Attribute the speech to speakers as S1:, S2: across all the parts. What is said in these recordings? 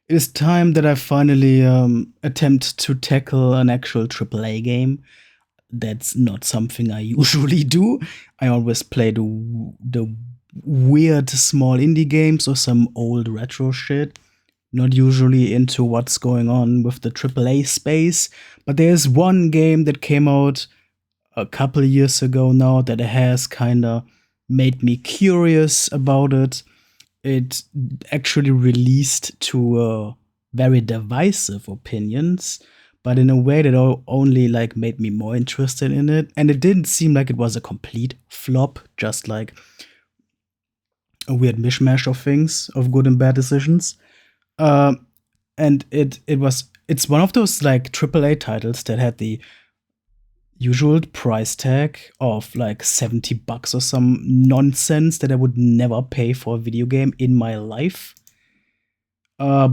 S1: It is time that I finally attempt to tackle an actual AAA game. That's not something I usually do. I always play the weird small indie games or some old retro shit. Not usually into what's going on with the AAA space. But there's one game that came out a couple years ago now that has kind of made me curious about it. It actually released to very divisive opinions, but in a way that only like made me more interested in it. And it didn't seem like it was a complete flop, just like a weird mishmash of things, of good and bad decisions. Uh, and it's one of those like AAA titles that had the usual price tag of like $70 or some nonsense that I would never pay for a video game in my life. Uh,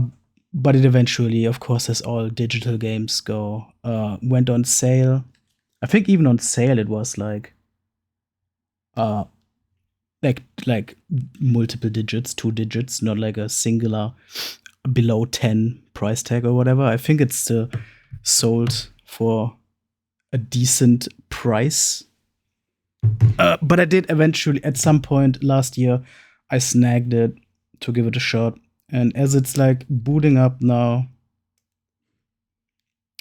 S1: but it eventually, of course, as all digital games go, went on sale. I think even on sale it was uh like multiple digits, 2 digits, not like a singular below 10 price tag or whatever. I think it's still sold for a decent price. But I did eventually, at some point last year, I snagged it to give it a shot. And as it's like booting up now,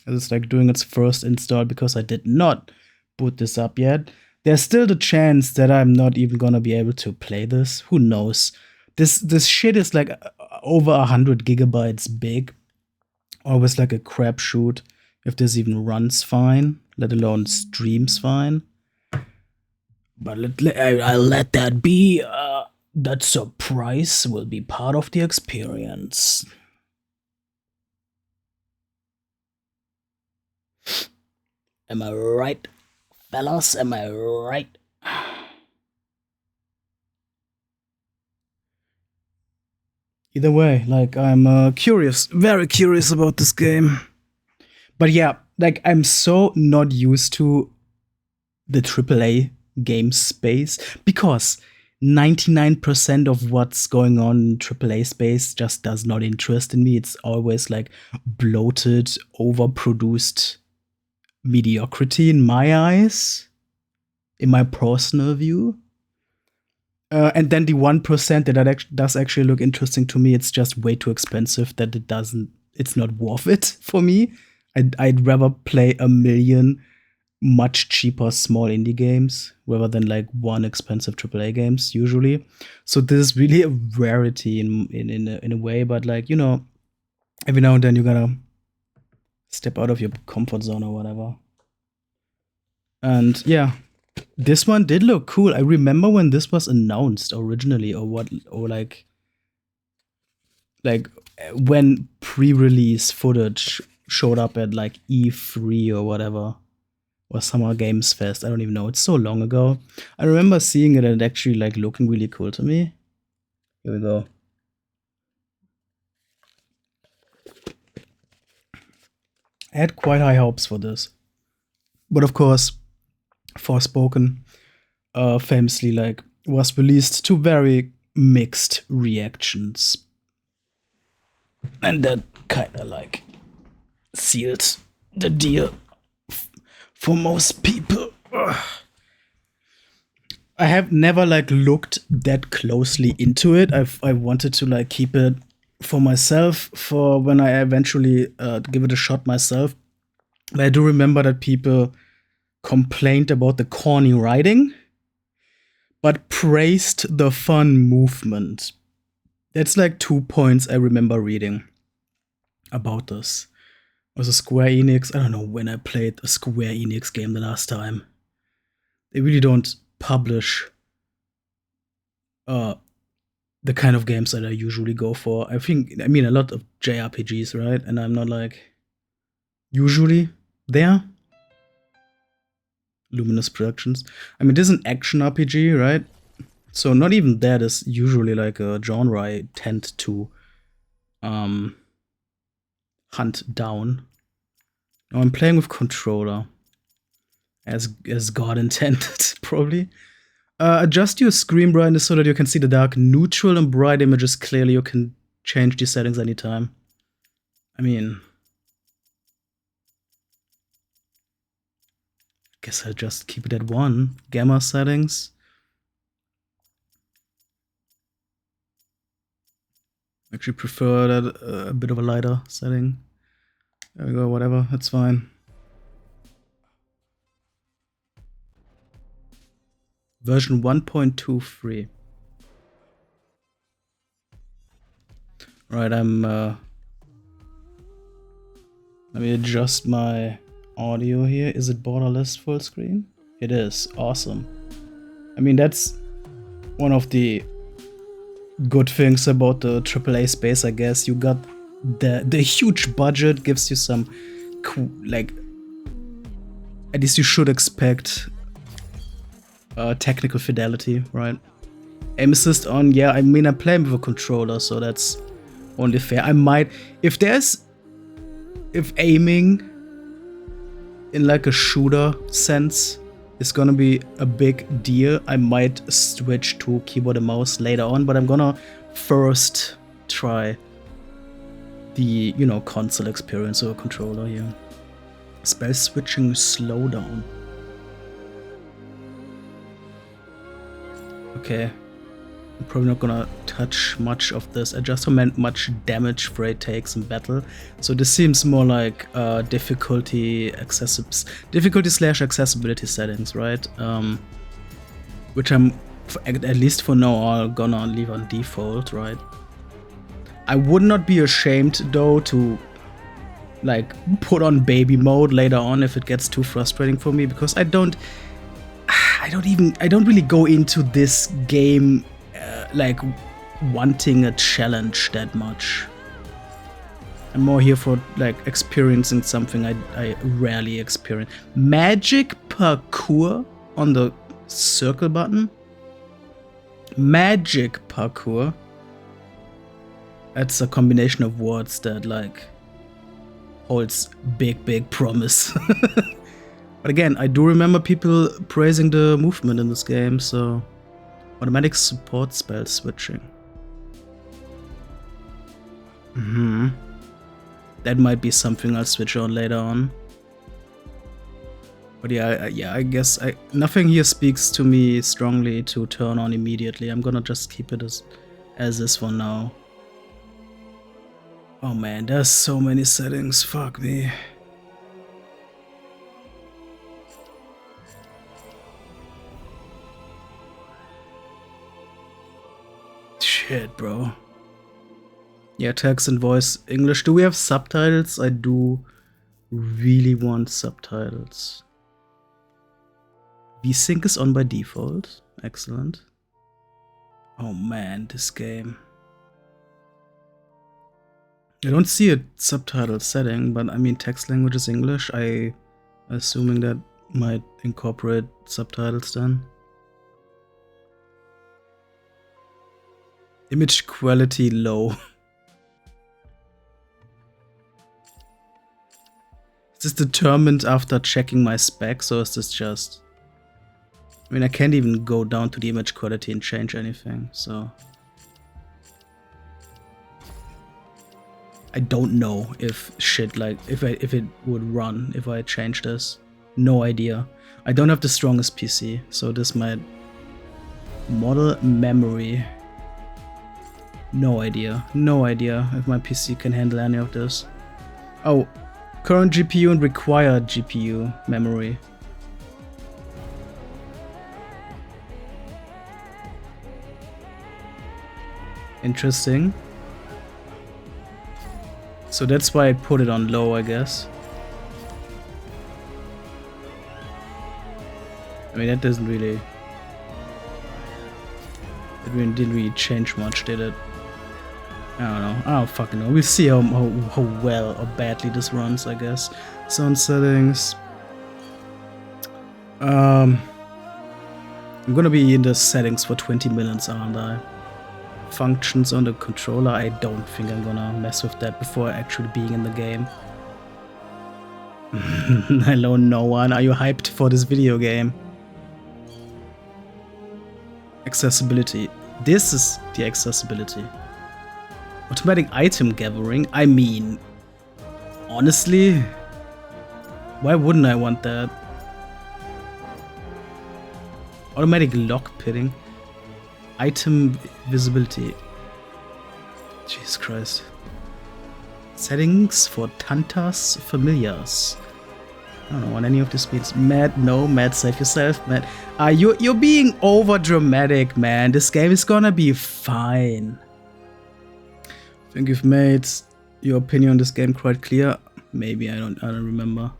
S1: as it's like doing its first install, because I did not boot this up yet, there's still the chance that I'm not even gonna be able to play this. Who knows? This shit is like over 100 GB big. Always like a crapshoot if this even runs fine, let alone streams fine. But I'll let that be. That surprise will be part of the experience. Am I right, fellas? Am I right? Either way, like I'm curious, very curious about this game. But yeah, like I'm so not used to the AAA game space because 99% of what's going on in AAA space just does not interest in me. It's always like bloated, overproduced mediocrity in my eyes, in my personal view. And then the 1% that does actually look interesting to me, it's just way too expensive that it's not worth it for me. I'd rather play a million much cheaper small indie games rather than like one expensive AAA games usually. So this is really a rarity in a way, but like, every now and then you gotta step out of your comfort zone or whatever. And yeah, this one did look cool. I remember when this was announced originally, or like when pre-release footage showed up at like E3 or whatever, or Summer Games Fest. I don't even know. It's so long ago. I remember seeing it and actually like looking really cool to me. Here we go. I had quite high hopes for this, but of course, Forspoken, famously like was released to very mixed reactions, and that kind of like sealed the deal for most people. Ugh. I have never like looked that closely into it. I wanted to like keep it for myself for when I eventually give it a shot myself. But I do remember that people complained about the corny writing, but praised the fun movement. That's like 2 points I remember reading about this. It was a Square Enix. I don't know when I played a Square Enix game the last time. They really don't publish the kind of games that I usually go for. I mean a lot of JRPGs, right? And I'm not like usually there. Luminous Productions. I mean, this is an action RPG, right? So not even that is usually like a genre I tend to hunt down. Now I'm playing with controller, as God intended, probably. Adjust your screen brightness so that you can see the dark, neutral, and bright images clearly. You can change these settings anytime. I mean, guess I'll just keep it at 1. Gamma settings. Actually prefer that a bit of a lighter setting. There we go, whatever, that's fine. Version 1.23. Right, let me adjust my audio here. Is it borderless full screen? It is, awesome. I mean, that's one of the good things about the AAA space, I guess. You got the huge budget, gives you some like, at least you should expect technical fidelity, right? Aim assist on, yeah, I mean, I'm playing with a controller, so that's only fair. I might, if aiming in like a shooter sense is gonna be a big deal, I might switch to keyboard and mouse later on, but I'm gonna first try the, you know, console experience or controller here. Spell switching slowdown. Okay. I'm probably not gonna touch much of this. I just meant much damage Frey takes in battle. So this seems more like difficulty slash accessibility settings, right? Which I'm, at least for now, gonna leave on default, right? I would not be ashamed though to like put on baby mode later on if it gets too frustrating for me, because I don't really go into this game like wanting a challenge that much. I'm more here for like experiencing something I rarely experience. Magic parkour on the circle button. Magic parkour. That's a combination of words that like holds big promise. But again, I do remember people praising the movement in this game, so automatic support spell switching. That might be something I'll switch on later on. But yeah, I guess nothing here speaks to me strongly to turn on immediately. I'm gonna just keep it as is for now. Oh man, there's so many settings, fuck me. Shit, bro. Yeah, text and voice English. Do we have subtitles? I do really want subtitles. VSync is on by default. Excellent. Oh man, this game. I don't see a subtitle setting, but I mean text language is English. Assuming that might incorporate subtitles then. Image quality low. Is this determined after checking my specs, or is this just... I mean, I can't even go down to the image quality and change anything, so... I don't know if shit like, if it would run if I change this. No idea. I don't have the strongest PC, so this might... Model memory. No idea. No idea if my PC can handle any of this. Oh, current GPU and required GPU memory. Interesting. So that's why I put it on low, I guess. I mean, that doesn't really... It really didn't really change much, did it? I don't know. I don't fucking know. We'll see how well or badly this runs, I guess. Sound settings. I'm gonna be in the settings for 20 minutes, aren't I? Functions on the controller. I don't think I'm gonna mess with that before actually being in the game. Hello, no one. Are you hyped for this video game? Accessibility. This is the accessibility. Automatic item gathering. I mean, Honestly, why wouldn't I want that? Automatic lock pitting. Item visibility. Jesus Christ. Settings for Tantas Familiars. I don't know what any of this means. Matt, no, Matt, save yourself, Matt. You're being over dramatic, man. This game is gonna be fine. I think you've made your opinion on this game quite clear. Maybe I don't remember.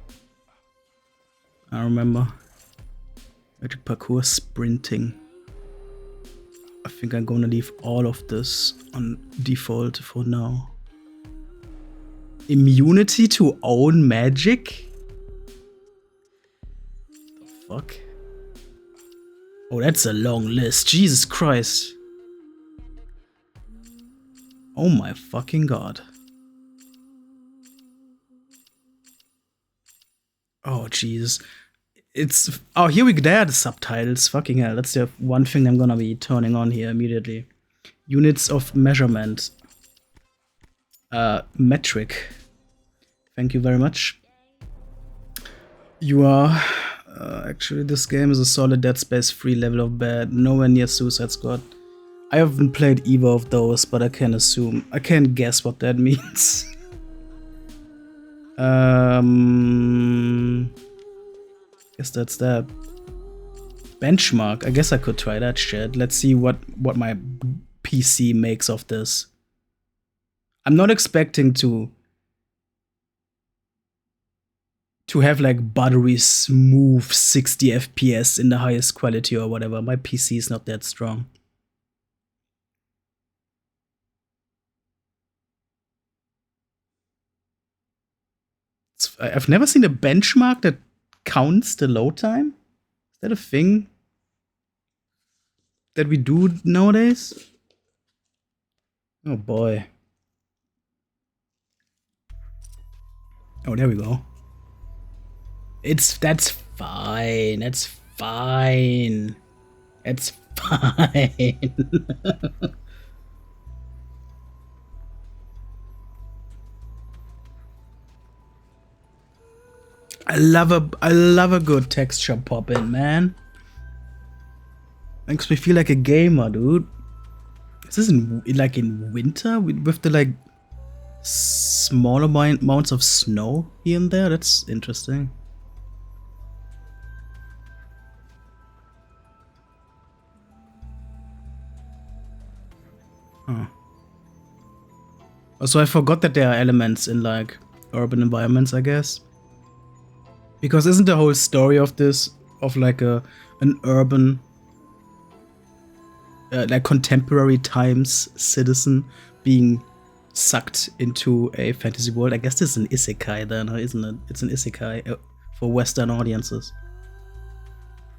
S1: I remember. Magic parkour sprinting. I think I'm gonna leave all of this on default for now. Immunity to own magic? The fuck? Oh, that's a long list. Jesus Christ. Oh my fucking god. Oh, jeez. It's... Oh, here we go. There are the subtitles. Fucking hell. That's the one thing I'm gonna be turning on here immediately. Units of measurement. Metric. Thank you very much. You are... actually, this game is a solid Dead Space 3 level of bad. Nowhere near Suicide Squad. I haven't played either of those, but I can assume... I can't guess what that means. Guess that's that. Benchmark. I guess I could try that shit. Let's see what my PC makes of this. I'm not expecting to have like buttery smooth 60 FPS in the highest quality or whatever. My PC is not that strong. I've never seen a benchmark that counts the load time. Is that a thing that we do nowadays? Oh boy. Oh, there we go. That's fine. That's fine. It's fine. I love a good texture pop in, man. Makes me feel like a gamer, dude. Is this in winter with the like smaller amounts of snow here and there? That's interesting. Huh. Also, I forgot that there are elements in like urban environments, I guess. Because isn't the whole story of this of like an urban like contemporary times citizen being sucked into a fantasy world? I guess this is an isekai then, isn't it? It's an isekai for Western audiences.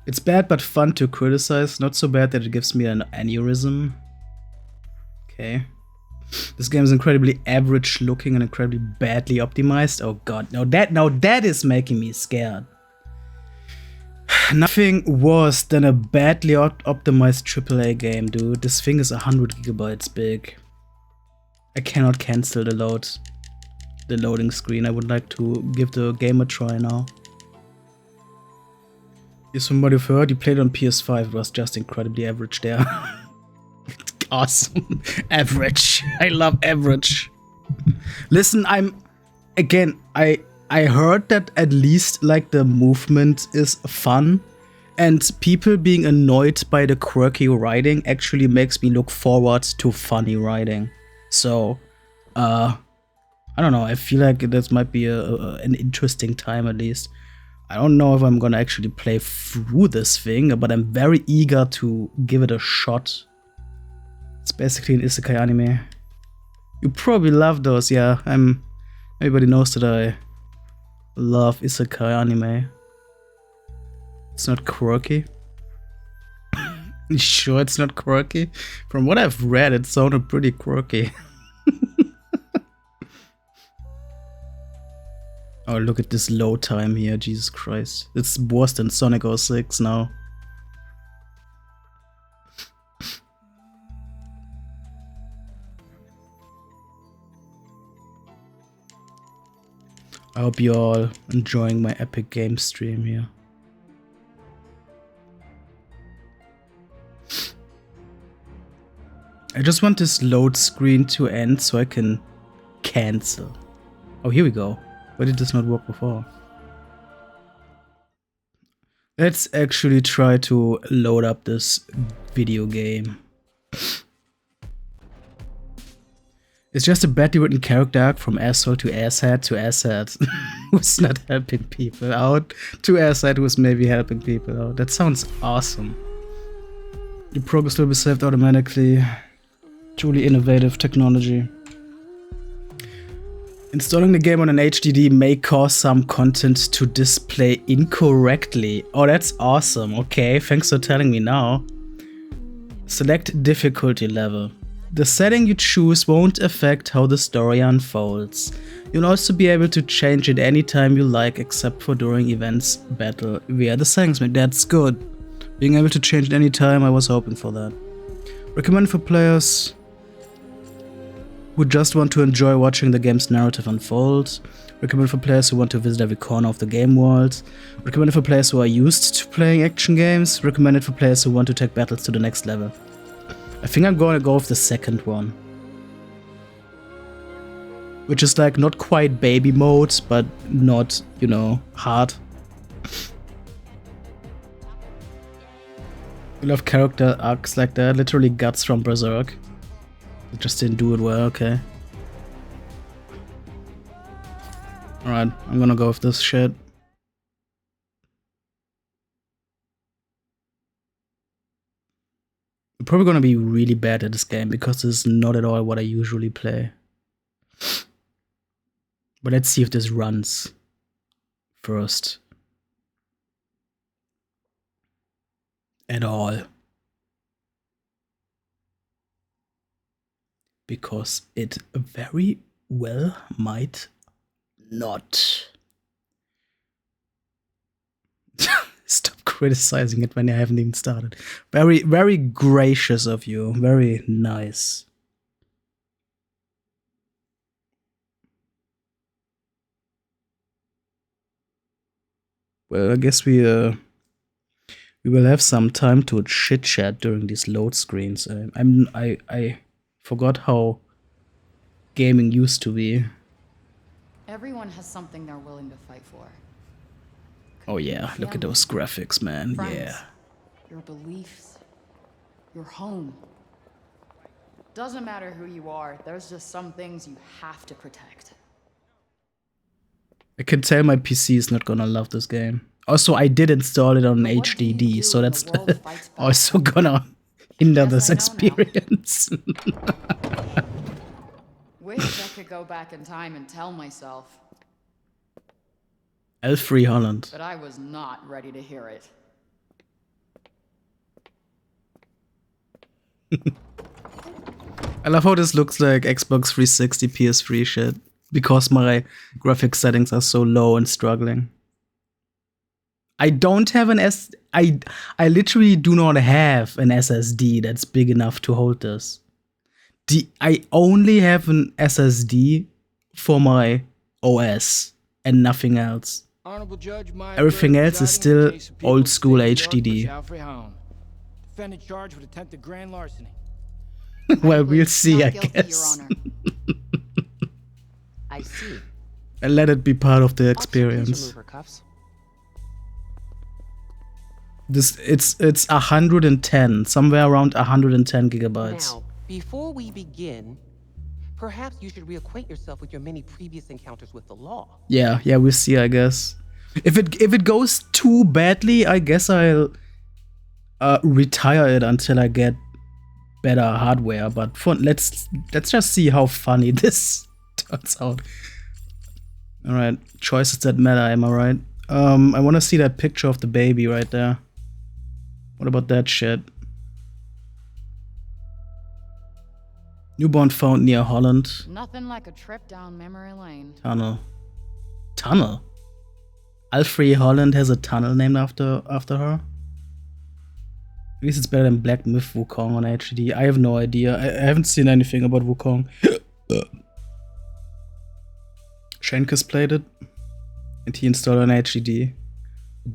S1: It's bad but fun to criticize. Not so bad that it gives me an aneurysm. Okay. This game is incredibly average looking and incredibly badly optimized. Oh god, now that is making me scared. Nothing worse than a badly optimized AAA game, dude. This thing is 100 gigabytes big. I cannot cancel the loading screen. I would like to give the game a try now. Is from what you've heard, you played on PS5, it was just incredibly average there. Awesome. Average. I love average. Listen, I heard that at least like the movement is fun, and people being annoyed by the quirky writing actually makes me look forward to funny writing. So, I don't know. I feel like this might be an interesting time at least. I don't know if I'm gonna actually play through this thing, but I'm very eager to give it a shot. It's basically an isekai anime. You probably love those, yeah. Everybody knows that I love isekai anime. It's not quirky. You sure it's not quirky? From what I've read, it sounded pretty quirky. Oh, look at this load time here, Jesus Christ. It's worse than Sonic 06 now. I hope you're all enjoying my epic game stream here. I just want this load screen to end so I can cancel. Oh, here we go. Why did this not work before? Let's actually try to load up this video game. It's just a badly written character arc from asshole to asshat to asshat who's not helping people out to asshat who's maybe helping people out. That sounds awesome. Your progress will be saved automatically. Truly innovative technology. Installing the game on an HDD may cause some content to display incorrectly. Oh, that's awesome. Okay, thanks for telling me now. Select difficulty level. The setting you choose won't affect how the story unfolds. You'll also be able to change it anytime you like, except for during events battle via the settings. That's good. Being able to change it anytime, I was hoping for that. Recommended for players who just want to enjoy watching the game's narrative unfold. Recommended for players who want to visit every corner of the game world. Recommended for players who are used to playing action games. Recommended for players who want to take battles to the next level. I think I'm gonna go with the second one. Which is like not quite baby mode, but not, you know, hard. I love character arcs like that, literally Guts from Berserk. It just didn't do it well, okay. Alright, I'm gonna go with this shit. I'm probably gonna be really bad at this game because this is not at all what I usually play. But let's see if this runs first. At all. Because it very well might not. Stop criticizing it when I haven't even started. Very, very gracious of you. Very nice. Well, I guess we will have some time to chit chat during these load screens. I forgot how gaming used to be.
S2: Everyone has something they're willing to fight for.
S1: Oh yeah, look at those graphics, man.
S2: Friends,
S1: yeah.
S2: Your beliefs, your home. Doesn't matter who you are, there's just some things you have to protect.
S1: I can tell my PC is not gonna love this game. Also, I did install it on HDD, so that's also gonna hinder this experience.
S2: Wish I could go back in time and tell myself.
S1: L3 Holland.
S2: But I was not ready to hear it.
S1: I love how this looks like Xbox 360 PS3 shit. Because my graphics settings are so low and struggling. I don't have an I literally do not have an SSD that's big enough to hold this. I only have an SSD for my OS and nothing else. Everything else is still old school HDD. Well, we'll see, I guess.
S3: I see.
S1: And let it be part of the experience. It's 110, somewhere around 110 gigabytes.
S3: Now, before we begin, perhaps you should reacquaint yourself with your many previous encounters with the law.
S1: Yeah, we'll see, I guess. If it goes too badly, I guess I'll retire it until I get better hardware. But let's just see how funny this turns out. All right, choices that matter. Am I right? I want to see that picture of the baby right there. What about that shit? Newborn found near Holland.
S2: Nothing like a trip down memory lane.
S1: Tunnel. Alfred Holland has a tunnel named after her. At least it's better than Black Myth Wukong on HD. I have no idea. I haven't seen anything about Wukong. Shankus played it. and he installed on HDD.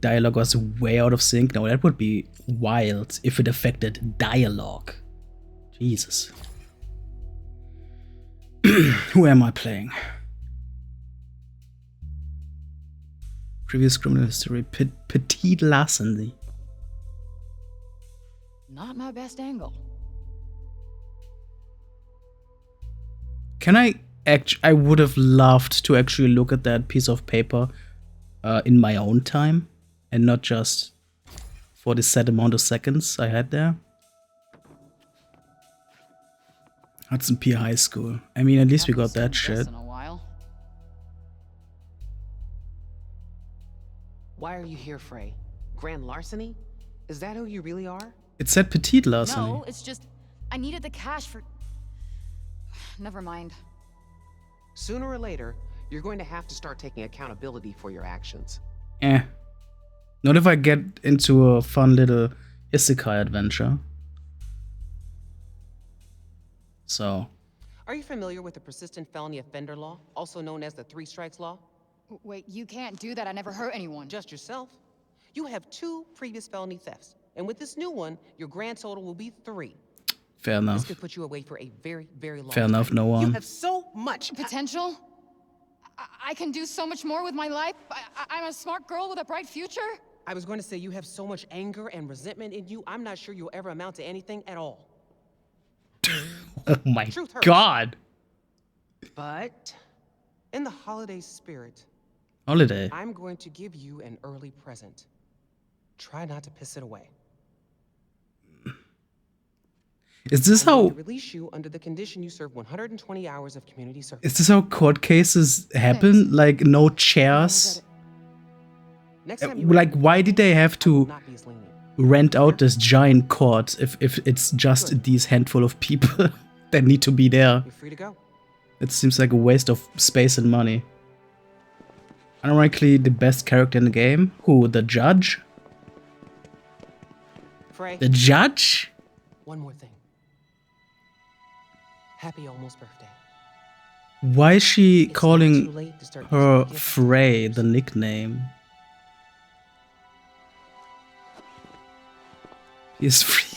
S1: Dialogue was way out of sync. Now that would be wild if it affected dialogue. Jesus. Who am I playing? Previous criminal history. Petite Larceny.
S2: Not my best angle.
S1: Can I I would have loved to actually look at that piece of paper in my own time and not just for the set amount of seconds I had there. Hudson P High School. I mean, at least we got that shit.
S2: In a while.
S4: Why are you here, Frey? Grand larceny? Is that who you really are?
S1: It said Petite Larceny.
S2: No, it's just I needed the cash for. Never mind.
S4: Sooner or later, you're going to have to start taking accountability for your actions.
S1: Not if I get into a fun little isekai adventure. So.
S3: Are you familiar with the persistent felony offender law, also known as the 3 strikes law?
S2: Wait, you can't do that. I never hurt anyone.
S3: Just yourself. You have 2 previous felony thefts, and with this new one, your grand total will be 3.
S1: Fair enough.
S3: This could put you away for a very, very long
S1: Fair
S3: time.
S1: enough, no one.
S4: You have so much
S2: Potential? I can do so much more with my life. I'm a smart girl with a bright future.
S3: I was going to say you have so much anger and resentment in you, I'm not sure you'll ever amount to anything at all.
S1: Oh my
S3: Truth hurts.
S1: god.
S3: But in the holiday spirit,
S1: Holiday.
S3: I'm going to give you an early present. Try not to piss it away.
S1: Is this
S3: I'm going
S1: how
S3: to release you under the condition you serve 120 hours of community service.
S1: is this how court cases happen? Like no chairs?
S3: Next time you
S1: Like why did they have
S3: I will
S1: to
S3: not be as lenient.
S1: rent out this giant court if it's just these handful of people that need to be there?
S3: You're free to go.
S1: It seems like a waste of space and money. Ironically, the best character in the game? Who? The judge?
S3: Frey,
S1: The judge?
S3: one more thing. Happy almost birthday.
S1: Why is she
S3: It's not too
S1: calling
S3: late to start
S1: her
S3: using gifts.
S1: Frey the nickname? PS3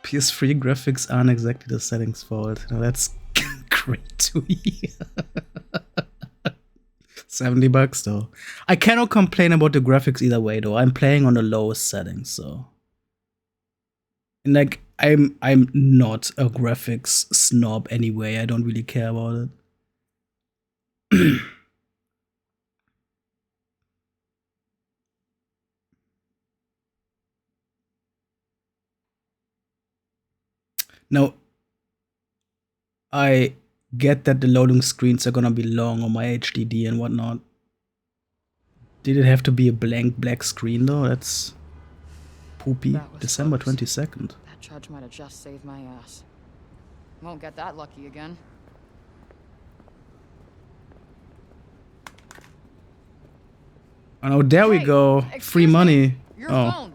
S1: PS3 graphics aren't exactly the settings for it. Now that's great to hear. $70 though. I cannot complain about the graphics either way though. I'm playing on the lowest settings, so. And like I'm not a graphics snob anyway. I don't really care about it. Now, I get that the loading screens are gonna be long on my HDD and whatnot. Did it have to be a blank black screen though? That's poopy.
S2: That was
S1: December
S2: close.
S1: 22nd.
S2: That judge might have just saved my ass. Won't get that lucky again.
S1: Oh no, there we
S2: Hey,
S1: go.
S2: excuse
S1: Free
S2: me.
S1: money.
S2: Your
S1: Oh.
S2: phone.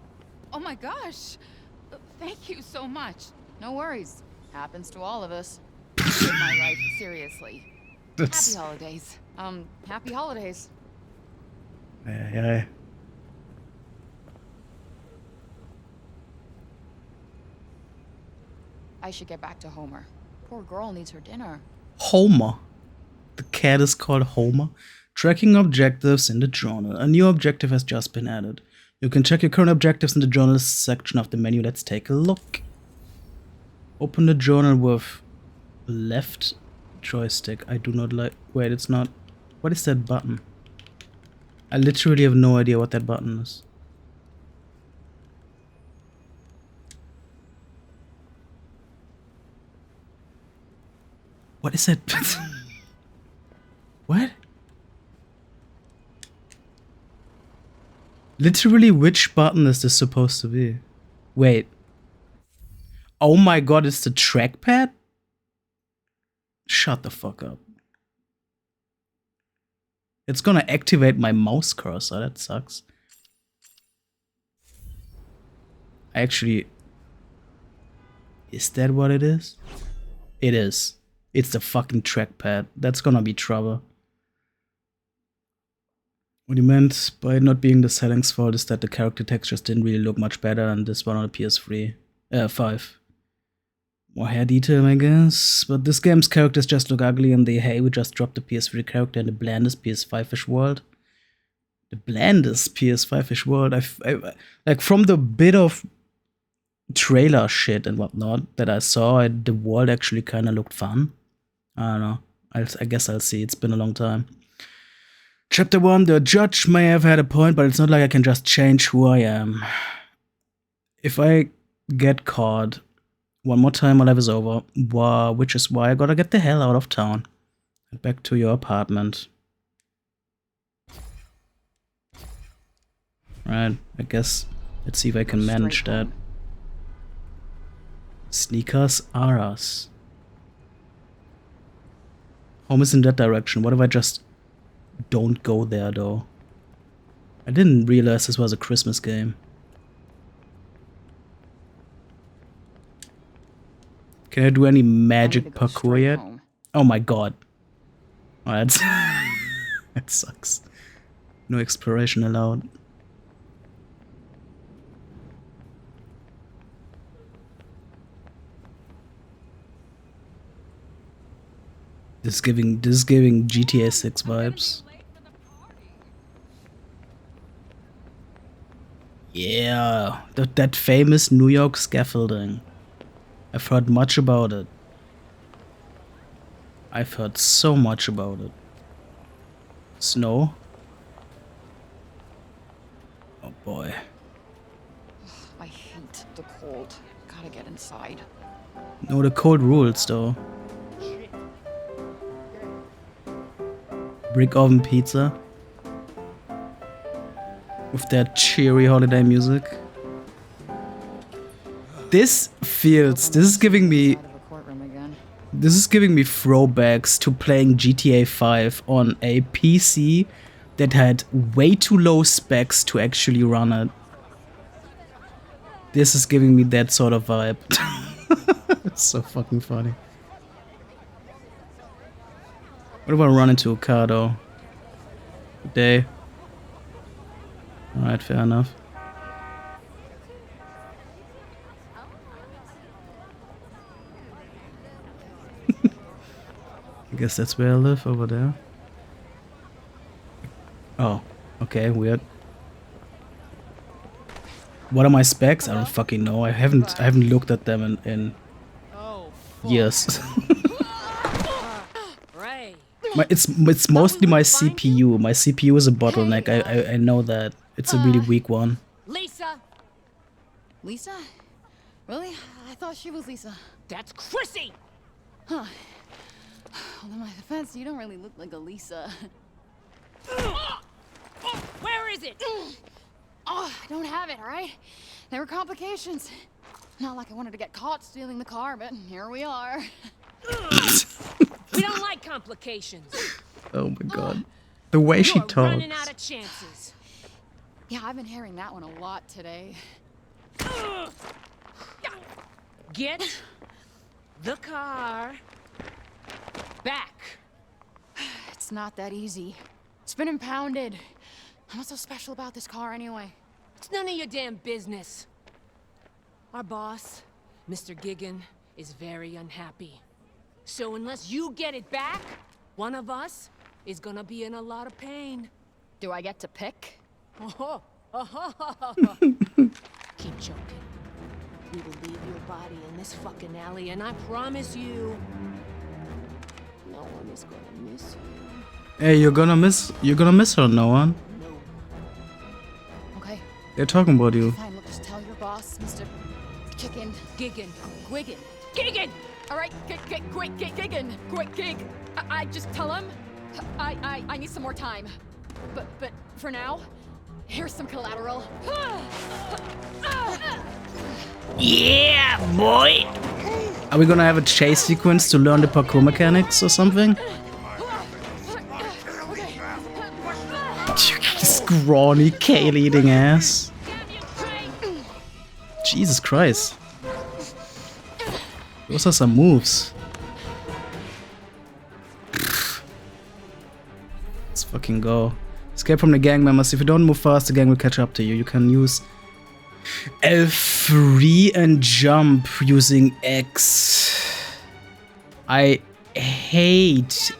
S5: Oh my gosh. Thank you so much.
S2: No worries. Happens to all of us.
S5: Saved my life, seriously.
S1: That's
S5: Happy holidays.
S2: Happy holidays.
S1: yeah.
S2: I should get back to Homer. Poor girl needs her dinner.
S1: Homer. The cat is called Homer. Tracking objectives in the journal. A new objective has just been added. You can check your current objectives in the journal section of the menu. Let's take a look. Open the journal with left joystick. I do not like. Wait, it's not. What is that button? I literally have no idea what that button is. What is that? What? Literally, which button is this supposed to be? Wait. Oh my god, it's the trackpad? Shut the fuck up. It's gonna activate my mouse cursor, that sucks. Actually, is that what it is? It is. It's the fucking trackpad. That's gonna be trouble. What he meant by not being the setting's fault is that the character textures didn't really look much better than this one on the PS3. 5. More hair detail, I guess. But this game's characters just look ugly and they, hey, we just dropped the PS3 character in the blandest PS5-ish world. The blandest PS5-ish world. I like, from the bit of trailer shit and whatnot that I saw, the world actually kind of looked fun. I don't know. I guess I'll see. It's been a long time. Chapter 1, the judge may have had a point, but it's not like I can just change who I am. If I get caught one more time, my life is over. Which is why I gotta get the hell out of town. And back to your apartment. Right, I guess. Let's see if I can manage that. Sneakers are us. Home is in that direction. What if I just don't go there, though? I didn't realize this was a Christmas game. Can I do any magic parkour yet?
S2: Home.
S1: Oh my god. Oh, that's that sucks. No exploration allowed. This is giving GTA 6 vibes. Yeah, that famous New York scaffolding. I've heard much about it. I've heard so much about it. Snow? Oh boy.
S2: I hate the cold. Gotta get inside.
S1: No, the cold rules though. Brick oven pizza. With that cheery holiday music. This is giving me throwbacks to playing GTA 5 on a PC that had way too low specs to actually run it. This is giving me that sort of vibe. It's so fucking funny. What if I run into a car though? Good day. Alright, fair enough. I guess that's where I live, over there. Oh, okay, weird. What are my specs? I don't fucking know. I haven't looked at them in years. It's mostly my CPU. My CPU is a bottleneck. I know that. It's a really weak one.
S5: Lisa!
S2: Lisa? Really? I thought she was Lisa.
S5: That's Chrissy!
S2: Huh. Well, in my defense, you don't really look like a Lisa.
S5: Where is it?
S2: Oh, I don't have it, alright? There were complications. Not like I wanted to get caught stealing the car, but here we are.
S5: We don't like complications.
S1: Oh my god. The way she
S5: You're
S1: talks.
S5: running out of chances.
S2: Yeah, I've been hearing that one a lot today.
S5: Get the car back.
S2: It's not that easy. It's been impounded. What's so special about this car anyway?
S5: It's none of your damn business. Our boss, Mr. Gigan, is very unhappy. So unless you get it back, one of us is gonna be in a lot of pain.
S2: Do I get to pick?
S5: Oh, keep joking. We will leave your body in this fucking alley, and I promise you, no one is gonna miss you.
S1: Hey, you're gonna miss her, no one.
S5: No.
S2: Okay.
S1: They're talking about you.
S2: Fine, look, just tell your boss, Mr. Chicken.
S5: Gigan.
S2: Wiggin.
S5: Gigan!
S2: All right, quick, Giggin. Quick, Gig. I just tell him I need some more time. But for now, here's some collateral.
S1: Yeah, boy! Are we gonna have a chase sequence to learn the parkour mechanics or something? Scrawny, kale-eating ass. Jesus Christ. Those are some moves. Let's fucking go. Escape from the gang members. If you don't move fast, the gang will catch up to you. You can use L3 and jump using X. I hate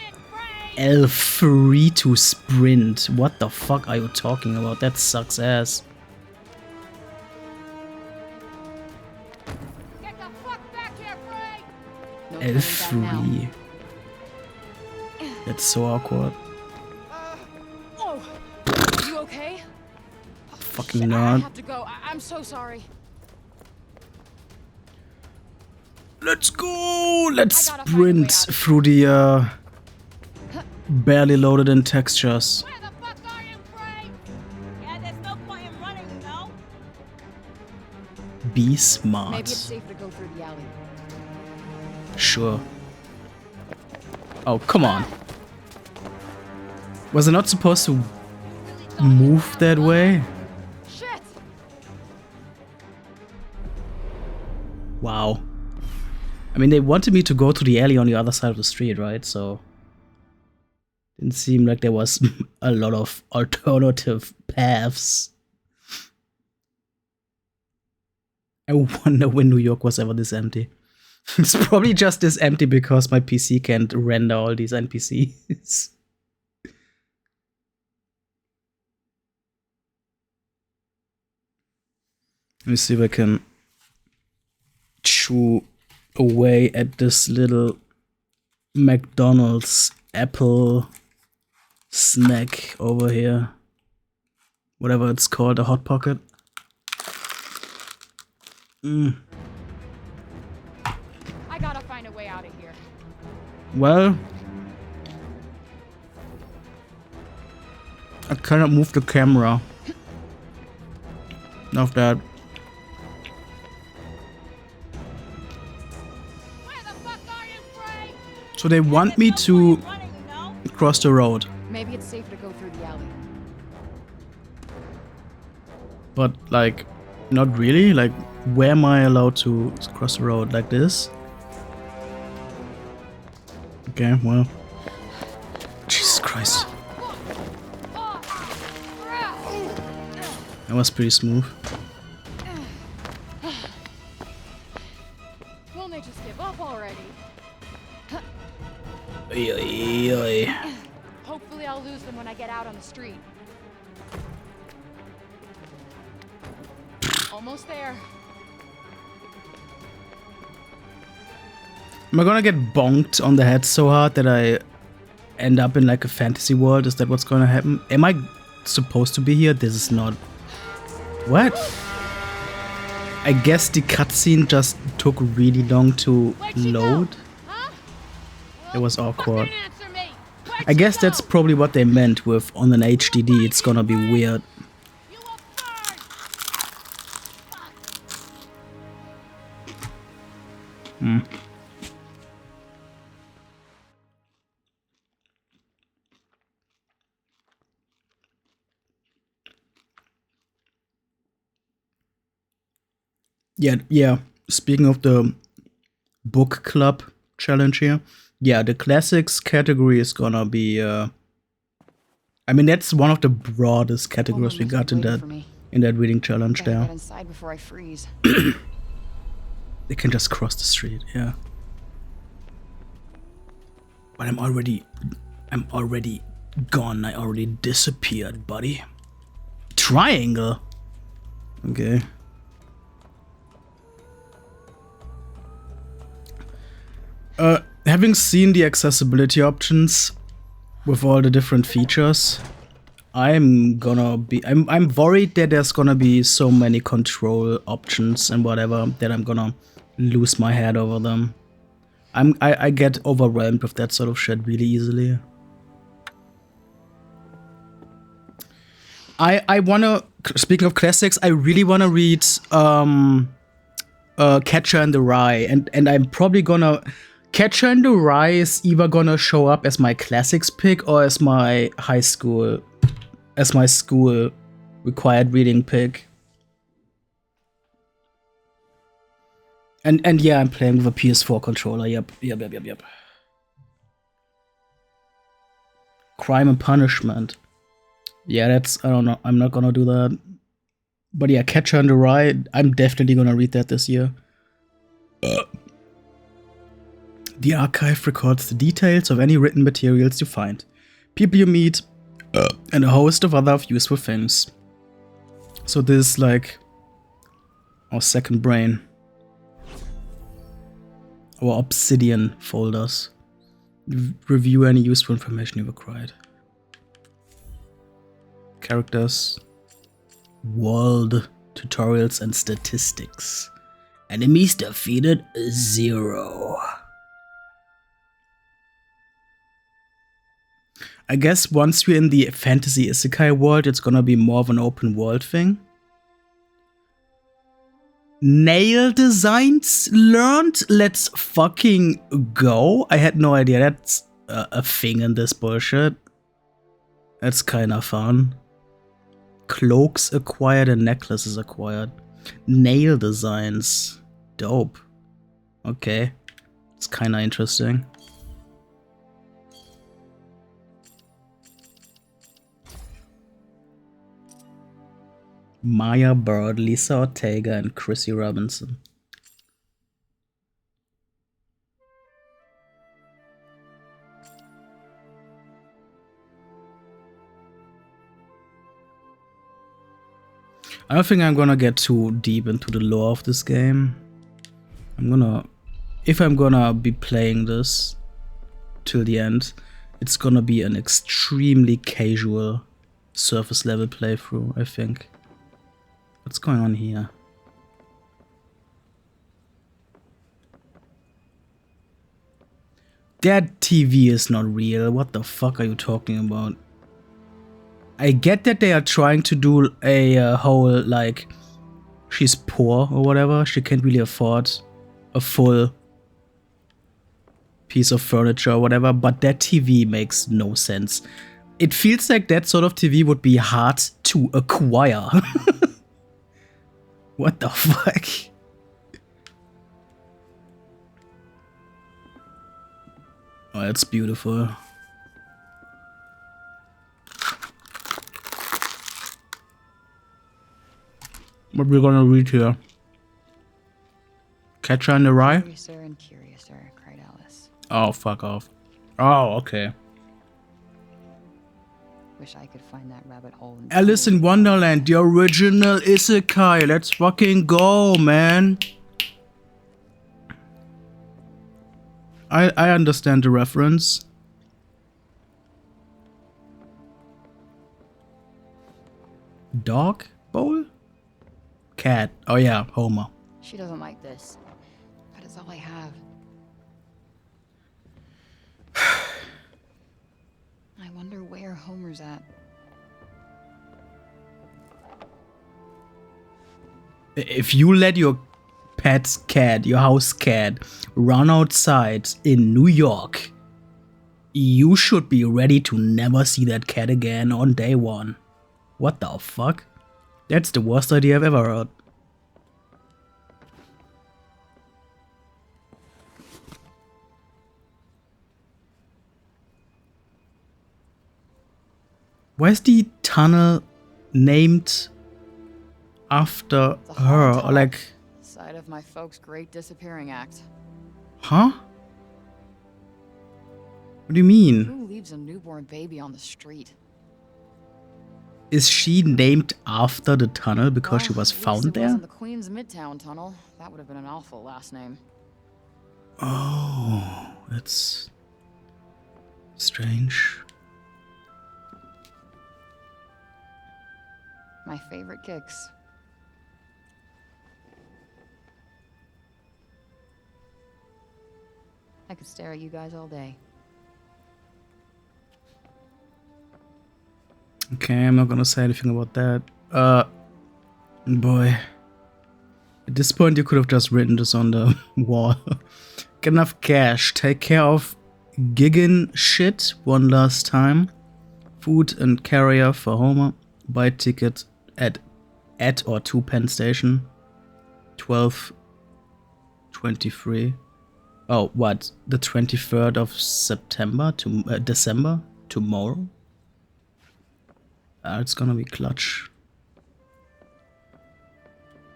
S1: L3 to sprint. What the fuck are you talking about? That sucks ass.
S2: Get the fuck back here, Frey! No
S1: L3. That's so awkward.
S2: Oh, are you okay?
S1: Fucking
S2: Shit, I
S1: nerd.
S2: have to go. I'm so sorry.
S1: Let's go! Let's
S2: I gotta find a way
S1: sprint
S2: out of
S1: through the barely loaded in textures.
S2: Where the fuck are you, Frey?
S6: Yeah, there's no point in running, you know?
S1: Be
S2: Maybe it's
S1: smart.
S2: safer to go through the alley.
S1: Sure. Oh, come on. Was I not supposed to move that way?
S2: Shit!
S1: Wow. I mean, they wanted me to go to the alley on the other side of the street, right? So didn't seem like there was a lot of alternative paths. I wonder when New York was ever this empty. It's probably just this empty because my PC can't render all these NPCs. Let me see if I can chew away at this little McDonald's apple snack over here. Whatever it's called, a Hot Pocket.
S2: I gotta find a way out of here.
S1: Well, I cannot move the camera. Of that.
S2: Where the fuck are you, Frey?
S1: So they want me to
S6: Running, you know?
S1: cross the road,
S2: Maybe it's safer to go through the alley.
S1: but like, not really. Like, where am I allowed to cross the road? Like this? Okay, well. Jesus Christ. That was pretty smooth.
S2: Won't they just give up already?
S1: Oy, oy, oy.
S2: Hopefully I'll lose them when I get out on the street. Almost there.
S1: Am I gonna get bonked on the head so hard that I end up in like a fantasy world? Is that what's gonna happen? Am I supposed to be here? This is not. What? I guess the cutscene just took really long to
S2: Where'd she
S1: load.
S2: go? Huh?
S1: It was awkward.
S2: Fucking answer me. Where'd
S1: I
S2: she
S1: guess
S2: go?
S1: that's probably what they meant with on an HDD. It's gonna be weird.
S2: You will burn.
S1: Yeah. Speaking of the book club challenge here, yeah, the classics category is gonna be. I mean, that's one of the broadest categories we got in that reading challenge
S2: Gotta
S1: there.
S2: get inside before I freeze.
S1: They can just cross the street, yeah. But I'm already gone. I already disappeared, buddy. Triangle. Okay. Having seen the accessibility options with all the different features, I'm worried that there's gonna be so many control options and whatever that I'm gonna lose my head over them. I get overwhelmed with that sort of shit really easily. I wanna, speaking of classics, I really wanna read Catcher in the Rye, and I'm probably gonna. Catcher in the Rye is either gonna show up as my classics pick or as my school required reading pick. And yeah, I'm playing with a PS4 controller. Yep. Crime and Punishment. Yeah, that's, I don't know. I'm not gonna do that. But yeah, Catcher in the Rye, I'm definitely gonna read that this year. The archive records the details of any written materials you find, people you meet, and a host of other useful things. So this is like our second brain. Our obsidian folders. Review any useful information you've acquired. Characters. World. Tutorials and statistics. Enemies defeated 0. I guess once you're in the fantasy isekai world, it's gonna be more of an open world thing. Nail designs learned? Let's fucking go. I had no idea that's a thing in this bullshit. That's kinda fun. Cloaks acquired and necklaces acquired. Nail designs. Dope. Okay. It's kinda interesting. Maya Bird, Lisa Ortega, and Chrissy Robinson. I don't think I'm gonna get too deep into the lore of this game. If I'm gonna be playing this till the end, it's gonna be an extremely casual surface level playthrough, I think. What's going on here? That TV is not real. What the fuck are you talking about? I get that they are trying to do a whole, like, she's poor or whatever. She can't really afford a full piece of furniture or whatever, but that TV makes no sense. It feels like that sort of TV would be hard to acquire. What the fuck? Oh, that's beautiful. What we're gonna read here? Catcher in the Rye?
S7: Curiouser and curiouser, cried Alice.
S1: Oh, fuck off. Oh, okay.
S7: Wish I could find that rabbit hole.
S1: Alice in Wonderland, the original isekai. Let's fucking go, man. I understand the reference. Dog bowl? Cat. Oh yeah, Homer.
S7: She doesn't like this, but it's all I have. I wonder where Homer's at.
S1: If you let your pet's cat, your house cat, run outside in New York, you should be ready to never see that cat again on day one. What the fuck? That's the worst idea I've ever heard. Why is the tunnel named after her? Or like,
S7: Side of my folks' great disappearing act.
S1: huh? What do you mean?
S7: Who leaves a newborn baby on the street?
S1: Is she named after the tunnel because she
S7: Well,
S1: was
S7: at least
S1: found
S7: it
S1: there?
S7: wasn't the Queens Midtown Tunnel. That would have been an awful last name.
S1: Oh, that's strange.
S7: My favorite kicks. I could stare at you guys all day.
S1: Okay, I'm not gonna say anything about that. Boy. At this point, you could have just written this on the wall. Get enough cash. Take care of Giggin shit one last time. Food and carrier for Homer. Buy ticket at or to Penn Station. 12:23. Oh, what? The 23rd of September to December? Tomorrow? It's gonna be clutch.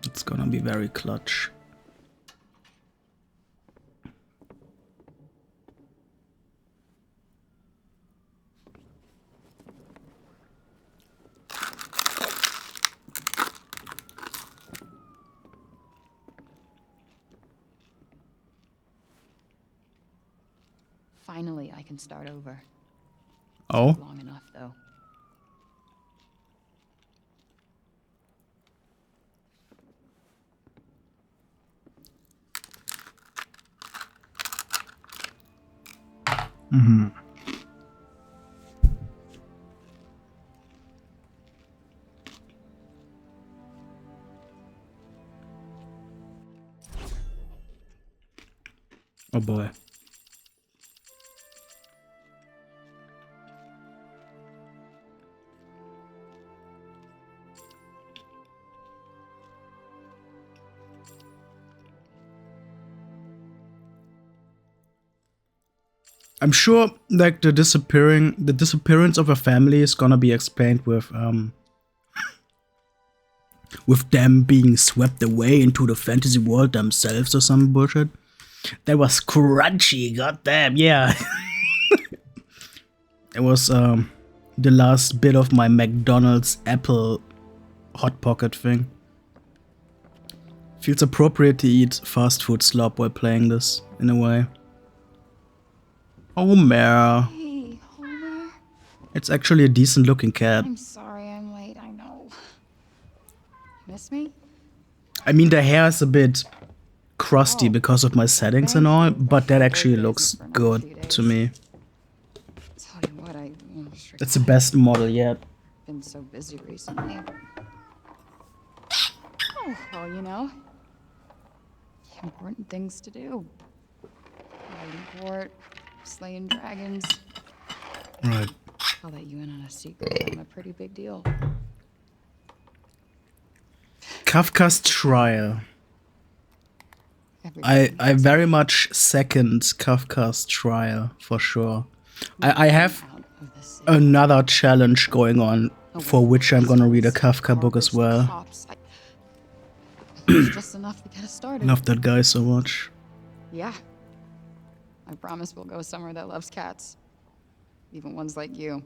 S1: It's gonna be very clutch.
S7: Finally, I can start over.
S1: Oh.
S7: Long enough, though.
S1: Mm-hmm. Oh boy. I'm sure like the disappearance of a family is gonna be explained with them being swept away into the fantasy world themselves or some bullshit. That was crunchy, goddamn, yeah. It was the last bit of my McDonald's Apple Hot Pocket thing. Feels appropriate to eat fast food slop while playing this, in a way. Homer.
S7: Hey, Homer.
S1: It's actually a decent looking cat.
S7: I'm sorry I'm late, I know. Miss me?
S1: I mean, the hair is a bit crusty because of my settings and all, but that actually looks good to me.
S7: Tell you what,
S1: It's the best model yet.
S7: been so busy recently. Oh, well, you know. Important things to do. Writing court, slaying dragons.
S1: Right.
S7: I'll let you in on a secret. I'm a pretty big deal.
S1: Kafka's Trial. I very much second Kafka's Trial, for sure. I have another challenge going on for which I'm gonna read a Kafka book as well.
S7: Just enough to get us started.
S1: Love that guy so much.
S7: Yeah. I promise we'll go somewhere that loves cats. Even ones like you.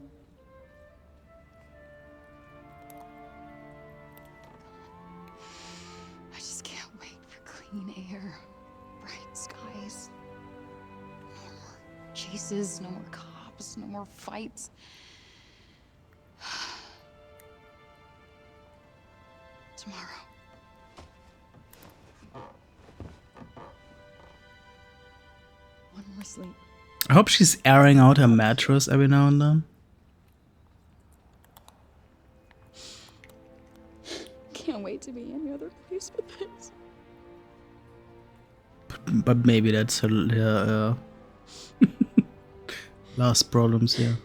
S7: I just can't wait for clean air, bright skies. No more chases, no more cops, no more fights. Tomorrow. One more sleep.
S1: I hope she's airing out her mattress every now and then.
S7: Can't wait to be any other place but this.
S1: But maybe that's her last problems here.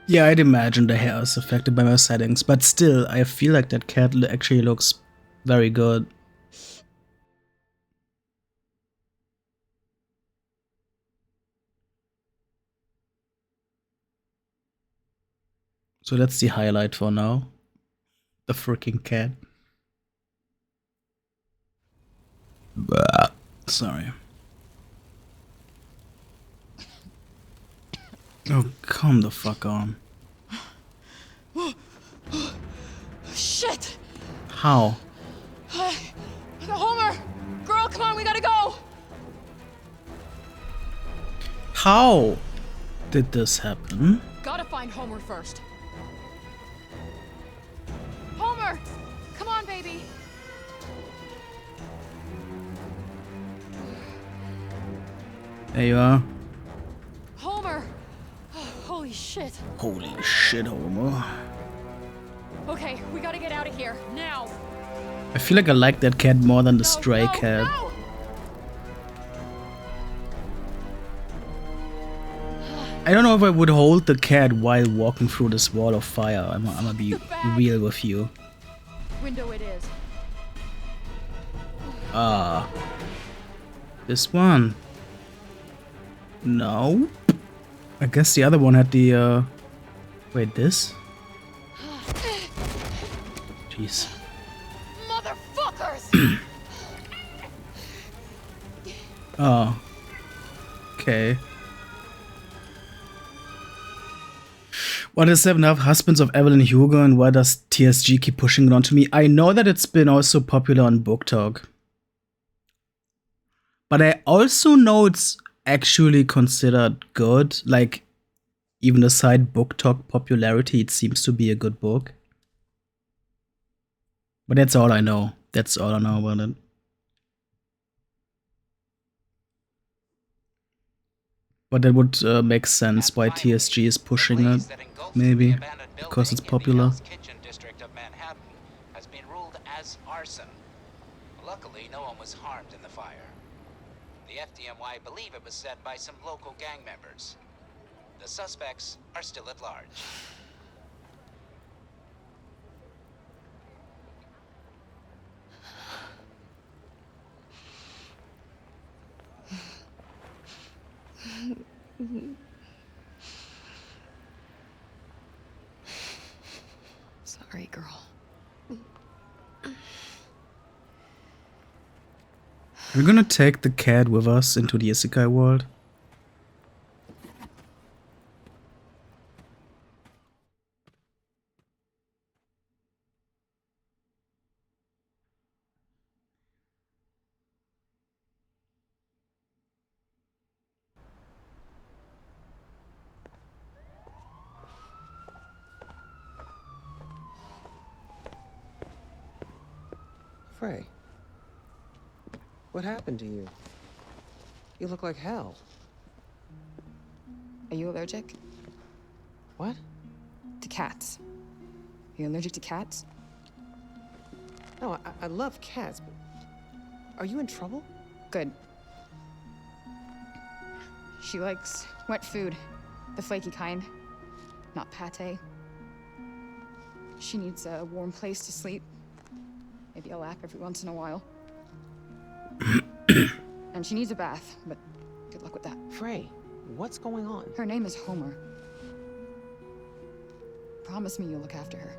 S1: Yeah, I'd imagine the hair is affected by my settings, but still, I feel like that cat actually looks very good. So that's the highlight for now. The freaking cat. Sorry. Oh, come the fuck on.
S7: Shit!
S1: How?
S7: Homer! Girl, come on, we gotta go!
S1: How did this happen?
S2: Gotta find Homer first. Homer! Come on, baby!
S1: There you are.
S2: Homer! Holy shit.
S1: Holy shit, Homer.
S2: Okay, we gotta get out of here, now!
S1: I feel like I like that cat more than the
S2: No,
S1: stray
S2: no,
S1: cat.
S2: no!
S1: I don't know if I would hold the cat while walking through this wall of fire. I'm gonna be real with you.
S2: Window it is.
S1: This one. No. I guess the other one had the, wait, this? Jeez.
S2: Motherfuckers!
S1: Oh. Okay. What are the 7.5 husbands of Evelyn Hugo, and why does TSG keep pushing it onto me? I know that it's been also popular on Book Talk. But I also know it's actually considered good. Like, even aside Book Talk popularity, it seems to be a good book. But that's all I know. That's all I know about it. But that would make sense why TSG is pushing it, maybe, because it's popular.
S8: Kitchen district of Manhattan has been ruled as arson. Luckily, no one was harmed in the fire. The FDNY believe it was set by some local gang members. The suspects are still at large.
S7: Sorry, girl.
S1: We're gonna take the cat with us into the isekai world.
S4: Frey, what happened to you? You look like hell.
S7: Are you allergic
S4: What?
S7: to cats? Are you allergic to cats?
S4: No, I love cats, but are you in trouble?
S7: Good. She likes wet food, the flaky kind, not pate. She needs a warm place to sleep, maybe a lap every once in a while. And she needs a bath, but good luck with that.
S4: Frey, what's going on?
S7: Her name is Homer. Promise me you'll look after her.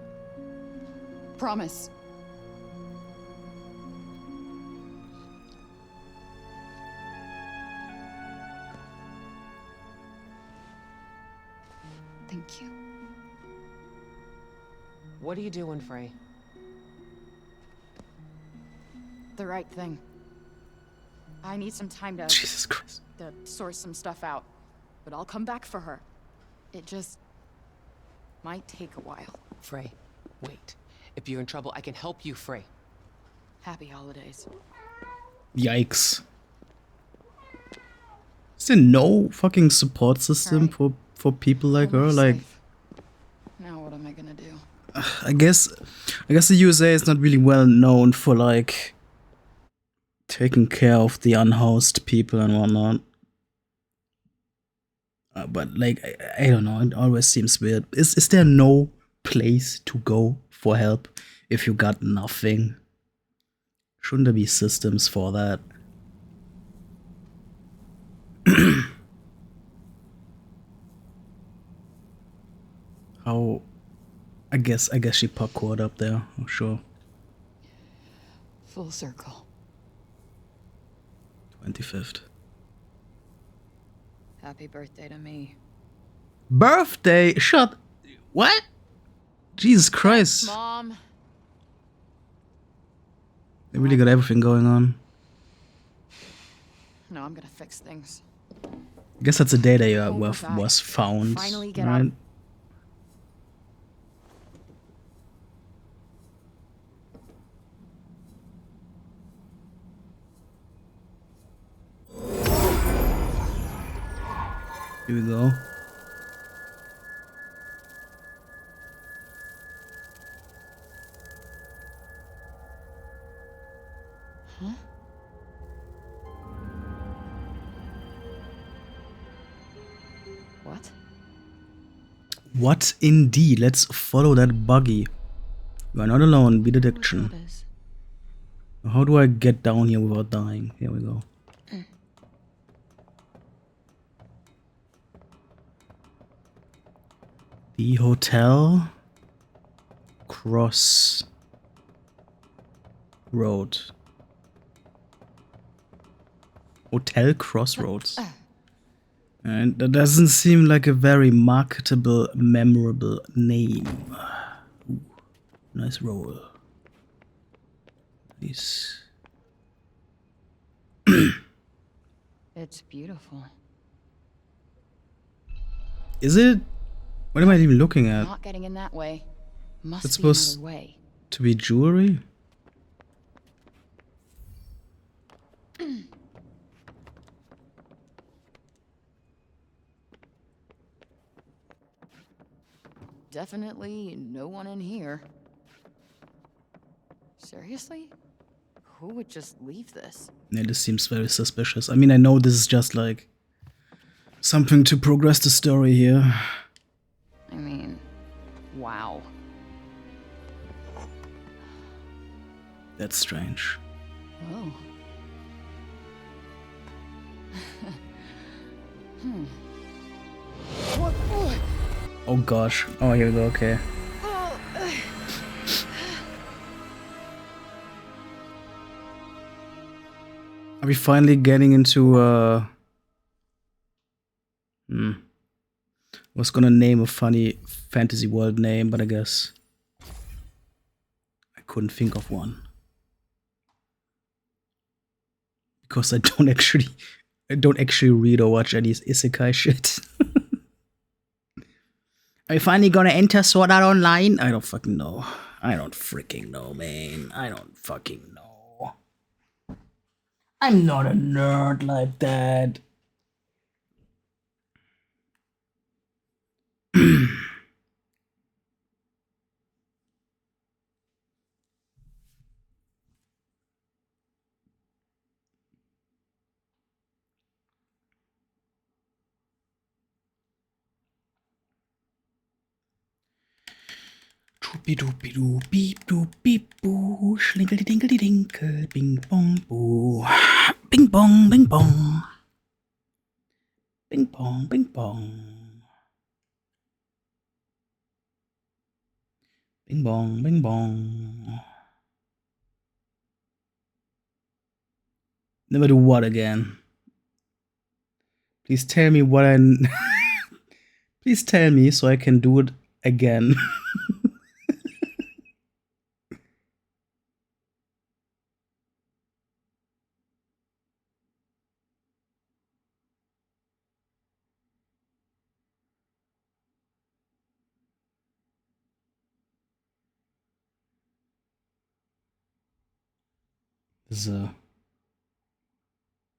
S7: Promise. Thank you.
S4: What are you doing, Frey?
S7: The right thing. I need some time to
S1: Jesus Christ.
S7: sort some stuff out, but I'll come back for her. It just might take a while.
S4: Frey, wait. If you're in trouble, I can help you, Frey.
S7: Happy holidays.
S1: Yikes. Is there no fucking support system for people like her?
S7: Homer's
S1: Like,
S7: safe. Now what am I gonna do?
S1: I guess the USA is not really well known for like taking care of the unhoused people and whatnot. But like, I don't know. It always seems weird. Is there no place to go for help if you got nothing? Shouldn't there be systems for that? How? I guess she parkoured up there. I'm sure.
S7: Full circle.
S1: 25th.
S7: Happy birthday to me.
S1: Birthday? Shut. What? Jesus Christ.
S7: Mom.
S1: They really got everything going on.
S7: No, I'm gonna fix things.
S1: I guess that's the day that
S7: Homer died.
S1: was found.
S7: Finally get
S1: right?
S7: out.
S1: Here we go.
S7: What?
S1: What indeed? Let's follow that buggy. You are not alone. Be the diction. How do I get down here without dying? Here we go. The Hotel Cross Road. Hotel Crossroads. And that doesn't seem like a very marketable, memorable name. Ooh, nice roll. Nice.
S7: It's beautiful.
S1: Is it? What am I even looking at?
S7: Not getting in that way. Must
S1: It's
S7: be another
S1: supposed
S7: way.
S1: to be jewelry?
S7: Definitely no one in here. Seriously? Who would just leave this?
S1: Yeah, this seems very suspicious. I mean, I know this is just like something to progress the story here.
S7: I mean, wow.
S1: That's strange.
S7: Whoa.
S1: Oh gosh. Oh, here we go. Okay. Are we finally getting into I was gonna name a funny fantasy world name, but I guess I couldn't think of one. Because I don't actually read or watch any isekai shit. Are you finally gonna enter Sword Art Online? I don't fucking know. I don't freaking know, man. I don't fucking know. I'm not a nerd like that. Doopy doopy doo beep doop beep boo schlingledy dingledy dinkle bing bong boo bing bong bing bong bing bong bing bong bing bong bing bong. Never do what again? Please tell me what I. Please tell me so I can do it again.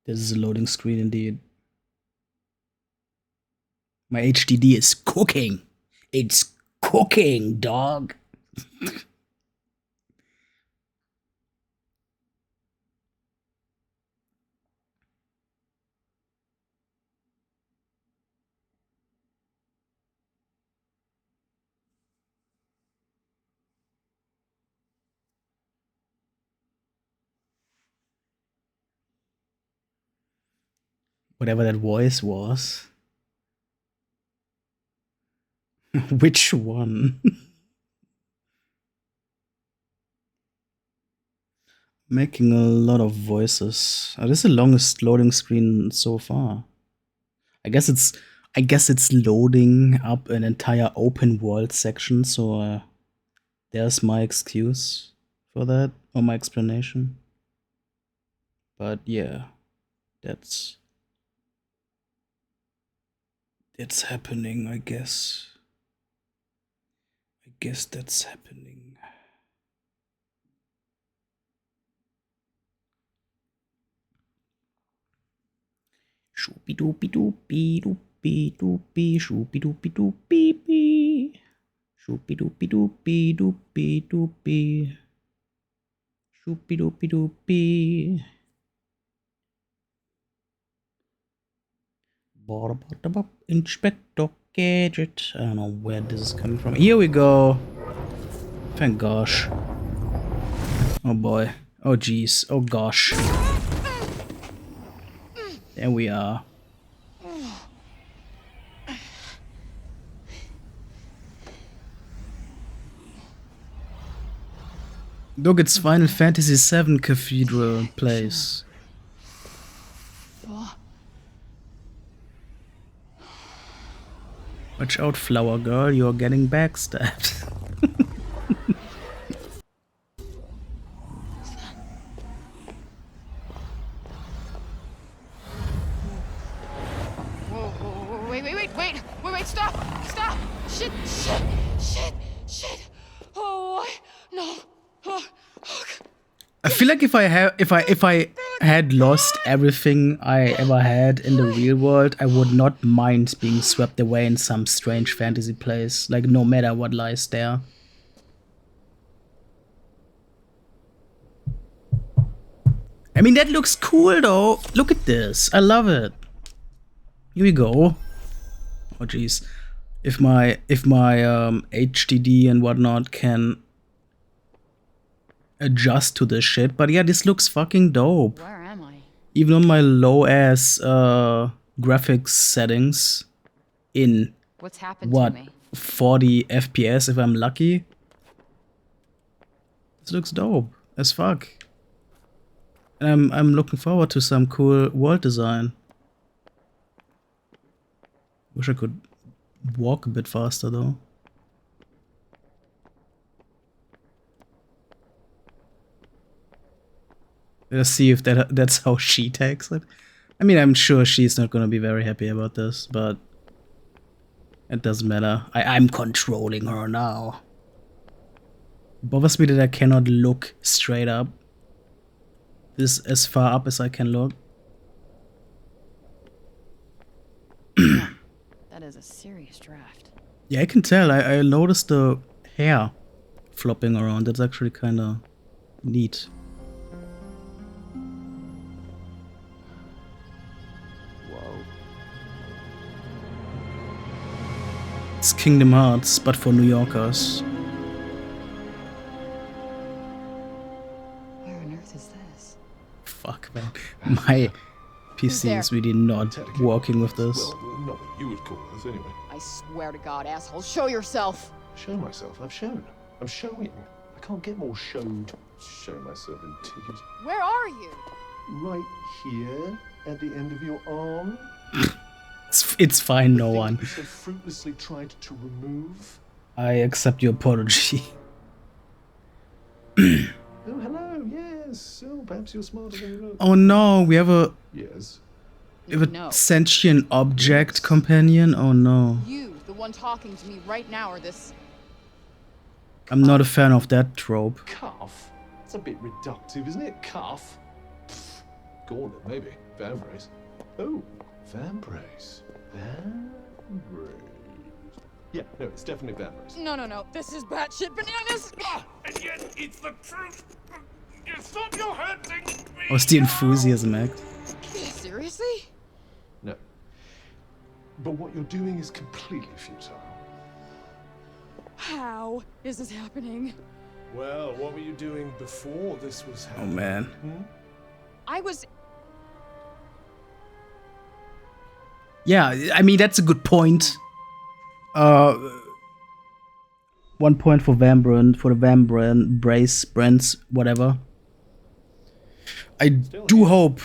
S1: This is a loading screen indeed. My HDD is cooking. It's cooking, dog. Whatever that voice was. Which one? Making a lot of voices. Oh, this is the longest loading screen so far. I guess it's loading up an entire open world section, so there's my excuse for that, or my explanation. But yeah, that's happening, I guess. I guess that's happening. Shoopy doopy doopy doopy doopy shoopy doopy doopy bee. Shoopy doopy doopy doopy doopy. Shoopy doopy doopy. Inspector Gadget. I don't know where this is coming from. Here we go. Thank gosh. Oh boy. Oh jeez. Oh gosh. There we are. Look, it's Final Fantasy VII Cathedral place. Watch out, flower girl, you're getting backstabbed.
S7: Whoa, wait, stop! Shit! Oh, no.
S1: I feel like if I had lost everything I ever had in the real world, I would not mind being swept away in some strange fantasy place, like no matter what lies there. I mean, that looks cool though. Look at this. I love it. Here we go. Oh jeez. If my HDD and whatnot can adjust to this shit, but yeah, this looks fucking dope.
S7: Where am I?
S1: Even on my low ass graphics settings in
S7: What's happened
S1: what
S7: to me?
S1: 40 FPS if I'm lucky. This looks dope as fuck. And I'm looking forward to some cool world design. Wish I could walk a bit faster though. Let's see if that's how she takes it. I mean, I'm sure she's not gonna be very happy about this, but it doesn't matter. I'm controlling her now. It bothers me that I cannot look straight up. This is as far up as I can look.
S7: That is a serious draft.
S1: Yeah, I can tell. I noticed the hair flopping around. That's actually kind of neat. It's Kingdom Hearts, but for New Yorkers.
S7: Where on earth is this?
S1: Fuck, man. My PC is really not working with this.
S9: Well, not what you would call us, anyway.
S7: I swear to God, asshole, show yourself!
S9: Show myself? I've shown. I'm showing. I can't get more showed. Show myself indeed.
S7: Where are you?
S9: Right here, at the end of your arm.
S1: It's fine, no one.
S9: You so fruitlessly tried to remove.
S1: I accept your apology.
S9: Oh, hello. Yes. Oh, perhaps you're smarter than you look.
S1: Oh no, we have a
S9: Yes.
S1: sentient object companion. Oh no.
S7: You, the one talking to me right now, or this...
S1: I'm not a fan of that trope.
S9: Cuff? It's a bit reductive, isn't it? Cuff? Gauntlet, maybe. Vambrace. Oh, Vambrace. Vambrace. Yeah, no, it's definitely Vambrace.
S7: No, this is batshit bananas!
S9: And yet, it's the truth! Stop your hurting me!
S1: Aus the enthusiasm act.
S7: Seriously?
S9: No. But what you're doing is completely futile.
S7: How is this happening?
S9: Well, what were you doing before this was
S1: Oh
S9: happening?
S1: man.
S7: I was...
S1: Yeah, I mean that's a good point. 1 point for Vambrand, for the Vambrace, Brands, whatever. I do hope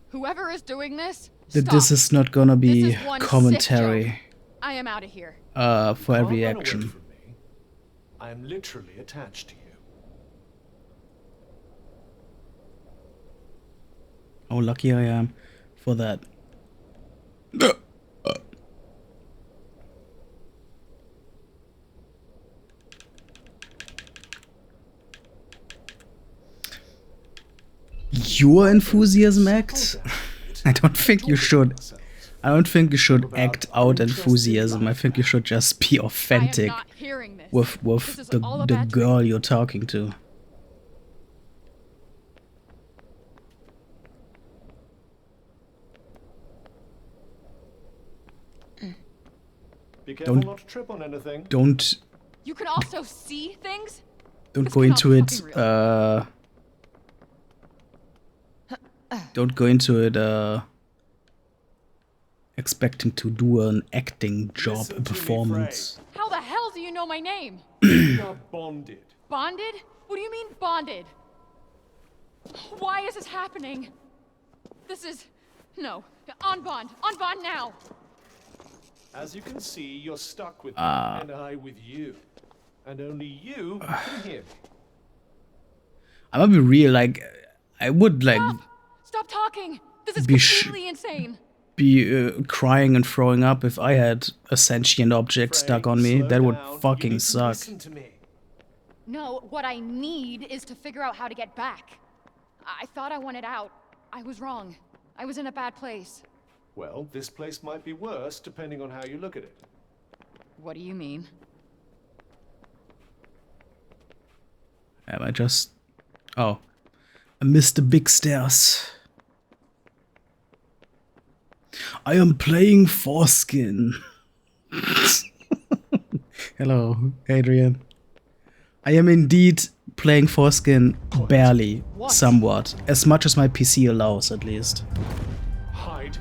S7: Whoever is doing this,
S1: that
S7: stop.
S1: this is not gonna be
S7: This is one sick
S1: commentary
S7: joke. I am out of here.
S1: for every
S9: Don't run away
S1: action.
S9: from me. I am literally attached to you.
S1: How lucky I am for that. Your enthusiasm act? I don't think you should. I don't think you should act out enthusiasm. I think you should just be authentic
S7: I am not hearing this.
S1: with
S7: This is all a
S1: the
S7: bad
S1: girl you're talking to.
S9: Be careful
S1: Don't-
S9: not to trip on anything.
S1: Don't
S7: You can also see things?
S1: don't
S7: This
S1: go
S7: cannot
S1: into
S7: be
S1: it
S7: fucking real.
S1: don't go into it expecting to do an acting job,
S9: Listen
S1: a
S9: to me,
S1: performance.
S7: How the hell do you know my name?
S9: We are bonded.
S7: Bonded?
S2: What do you mean, bonded? Why is this happening? This is... No. On bond now!
S9: As you can see, you're stuck with me, and I with you. And only you can hear me.
S1: I'm gonna be real, like, I would, like,
S2: Stop talking! This is
S1: Be
S2: completely insane!
S1: crying and throwing up if I had a sentient object stuck on me.
S9: Slow
S1: That would
S9: down. You
S1: fucking
S9: need to
S1: suck.
S9: Listen to me.
S2: No, what I need is to figure out how to get back. I thought I wanted out. I was wrong. I was in a bad place.
S9: Well, this place might be worse depending on how you look at it.
S2: What do you mean?
S1: Am I just... Oh. I missed the big stairs. I am playing Forspoken. Hello, Adrian. I am indeed playing Forspoken barely, somewhat. As much as my PC allows, at least.
S9: Hide.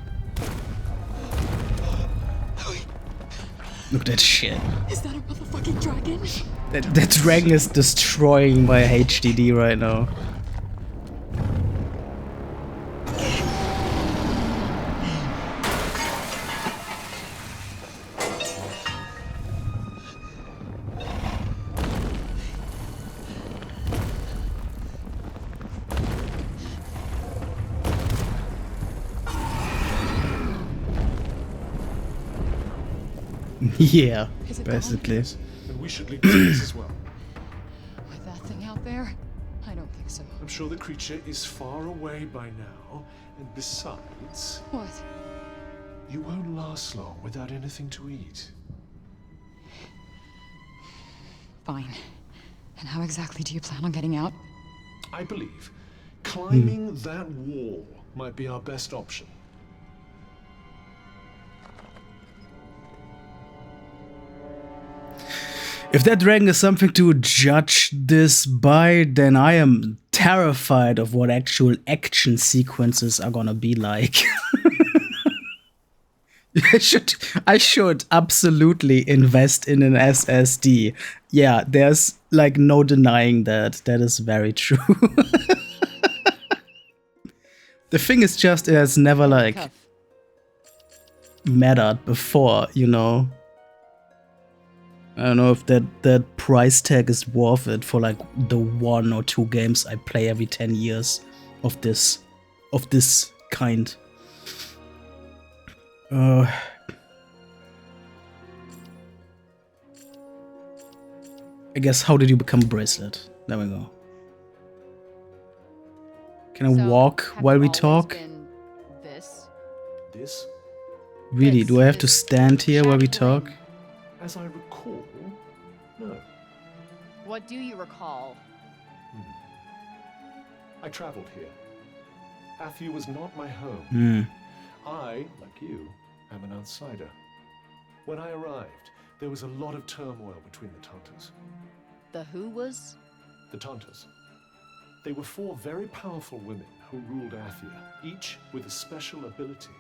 S1: Look at that shit.
S2: Is that a motherfucking dragon?
S1: That dragon is destroying my HDD right now. Yeah, basically.
S9: And we should leave this place as well.
S7: With that thing out there? I don't think so.
S9: I'm sure the creature is far away by now. And besides,
S7: What?
S9: you won't last long without anything to eat.
S7: Fine. And how exactly do you plan on getting out?
S9: I believe climbing that wall might be our best option.
S1: If that dragon is something to judge this by, then I am terrified of what actual action sequences are gonna be like. I should absolutely invest in an SSD. Yeah, there's like no denying that. That is very true. The thing is just, it has never like mattered before, you know. I don't know if that price tag is worth it for like the 1 or 2 games I play every 10 years of this kind. I guess, how did you become a bracelet? There we go. Can I walk while we talk?
S9: This,
S1: Really, do I have to stand here while we talk?
S9: as I recall, no.
S2: What do you recall?
S9: I traveled here. Athia was not my home.
S1: Hmm.
S9: I, like you, am an outsider. When I arrived, there was a lot of turmoil between the Tantas.
S2: The who was?
S9: The Tantas. They were 4 very powerful women who ruled Athia, each with a special ability.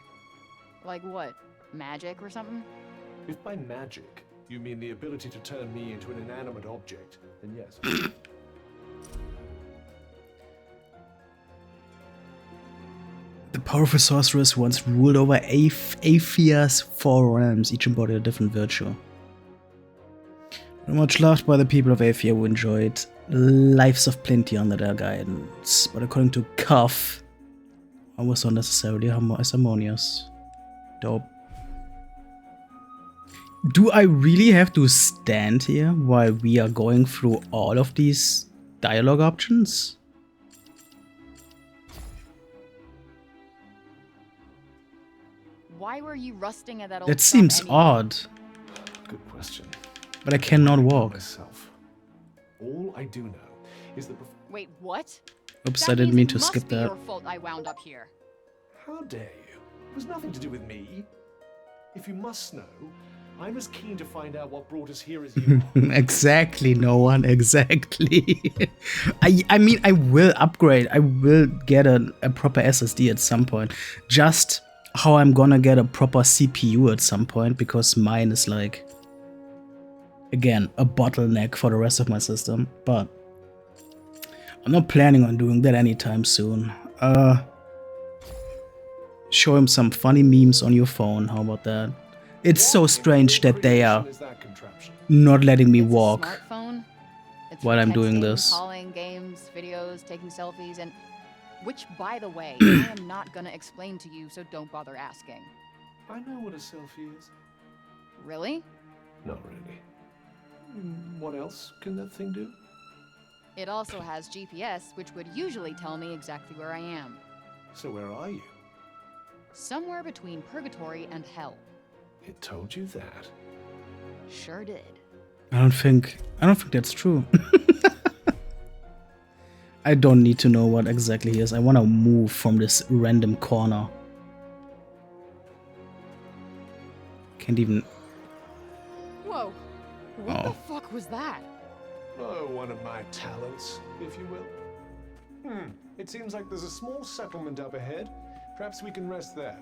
S2: Like what? Magic or something?
S9: If by magic you mean the ability to turn me into an inanimate object, then yes.
S1: The powerful sorceress once ruled over Athia's 4 realms, each embodied a different virtue. Much loved by the people of Athia who enjoyed lives of plenty under their guidance, but according to Cuff, I was not necessarily as harmonious. Dope. Do I really have to stand here while we are going through all of these dialogue options?
S2: Why were you rusting at that old
S1: That seems
S2: anyway?
S1: odd.
S9: Good question.
S1: But I cannot walk.
S9: Myself. All I do know is that
S2: Wait, what?
S1: Oops,
S2: That
S1: I didn't
S2: means
S1: mean
S2: it
S1: to
S2: must
S1: skip
S2: be
S1: that.
S2: your fault I wound up here.
S9: how dare you? It was nothing to do with me. If you must know, I'm as keen to find out what brought us here as you are.
S1: Exactly, no one, exactly. I mean, I will upgrade. I will get a proper SSD at some point. Just how I'm gonna get a proper CPU at some point, because mine is like, again, a bottleneck for the rest of my system. But I'm not planning on doing that anytime soon. Show him some funny memes on your phone. How about that? It's so strange that they are not letting me walk
S7: It's a smartphone. It's
S1: while
S7: for
S1: I'm doing
S7: texting,
S1: this.
S7: calling, games, videos, taking selfies, and which, by the way, I am not gonna explain to you, so don't bother asking.
S9: I know what a selfie is.
S7: Really?
S9: Not really. What else can that thing do?
S7: It also has GPS, which would usually tell me exactly where I am.
S9: So where are you?
S7: Somewhere between purgatory and hell.
S9: It told you that.
S7: Sure did.
S1: I don't think that's true. I don't need to know what exactly he is. I want to move from this random corner. Can't even.
S2: Whoa. What
S1: Oh.
S2: the fuck was that?
S9: Oh, one of my talents, if you will. It seems like there's a small settlement up ahead. Perhaps we can rest there.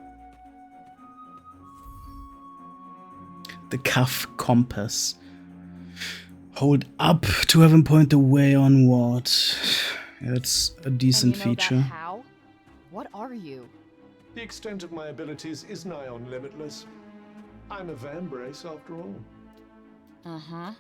S1: The cuff compass. Hold up to have him point the way onward. Yeah, that's a decent
S7: And you know
S1: feature.
S7: That how? What are you?
S9: The extent of my abilities is nigh on limitless. I'm a vambrace after all.
S7: Uh-huh.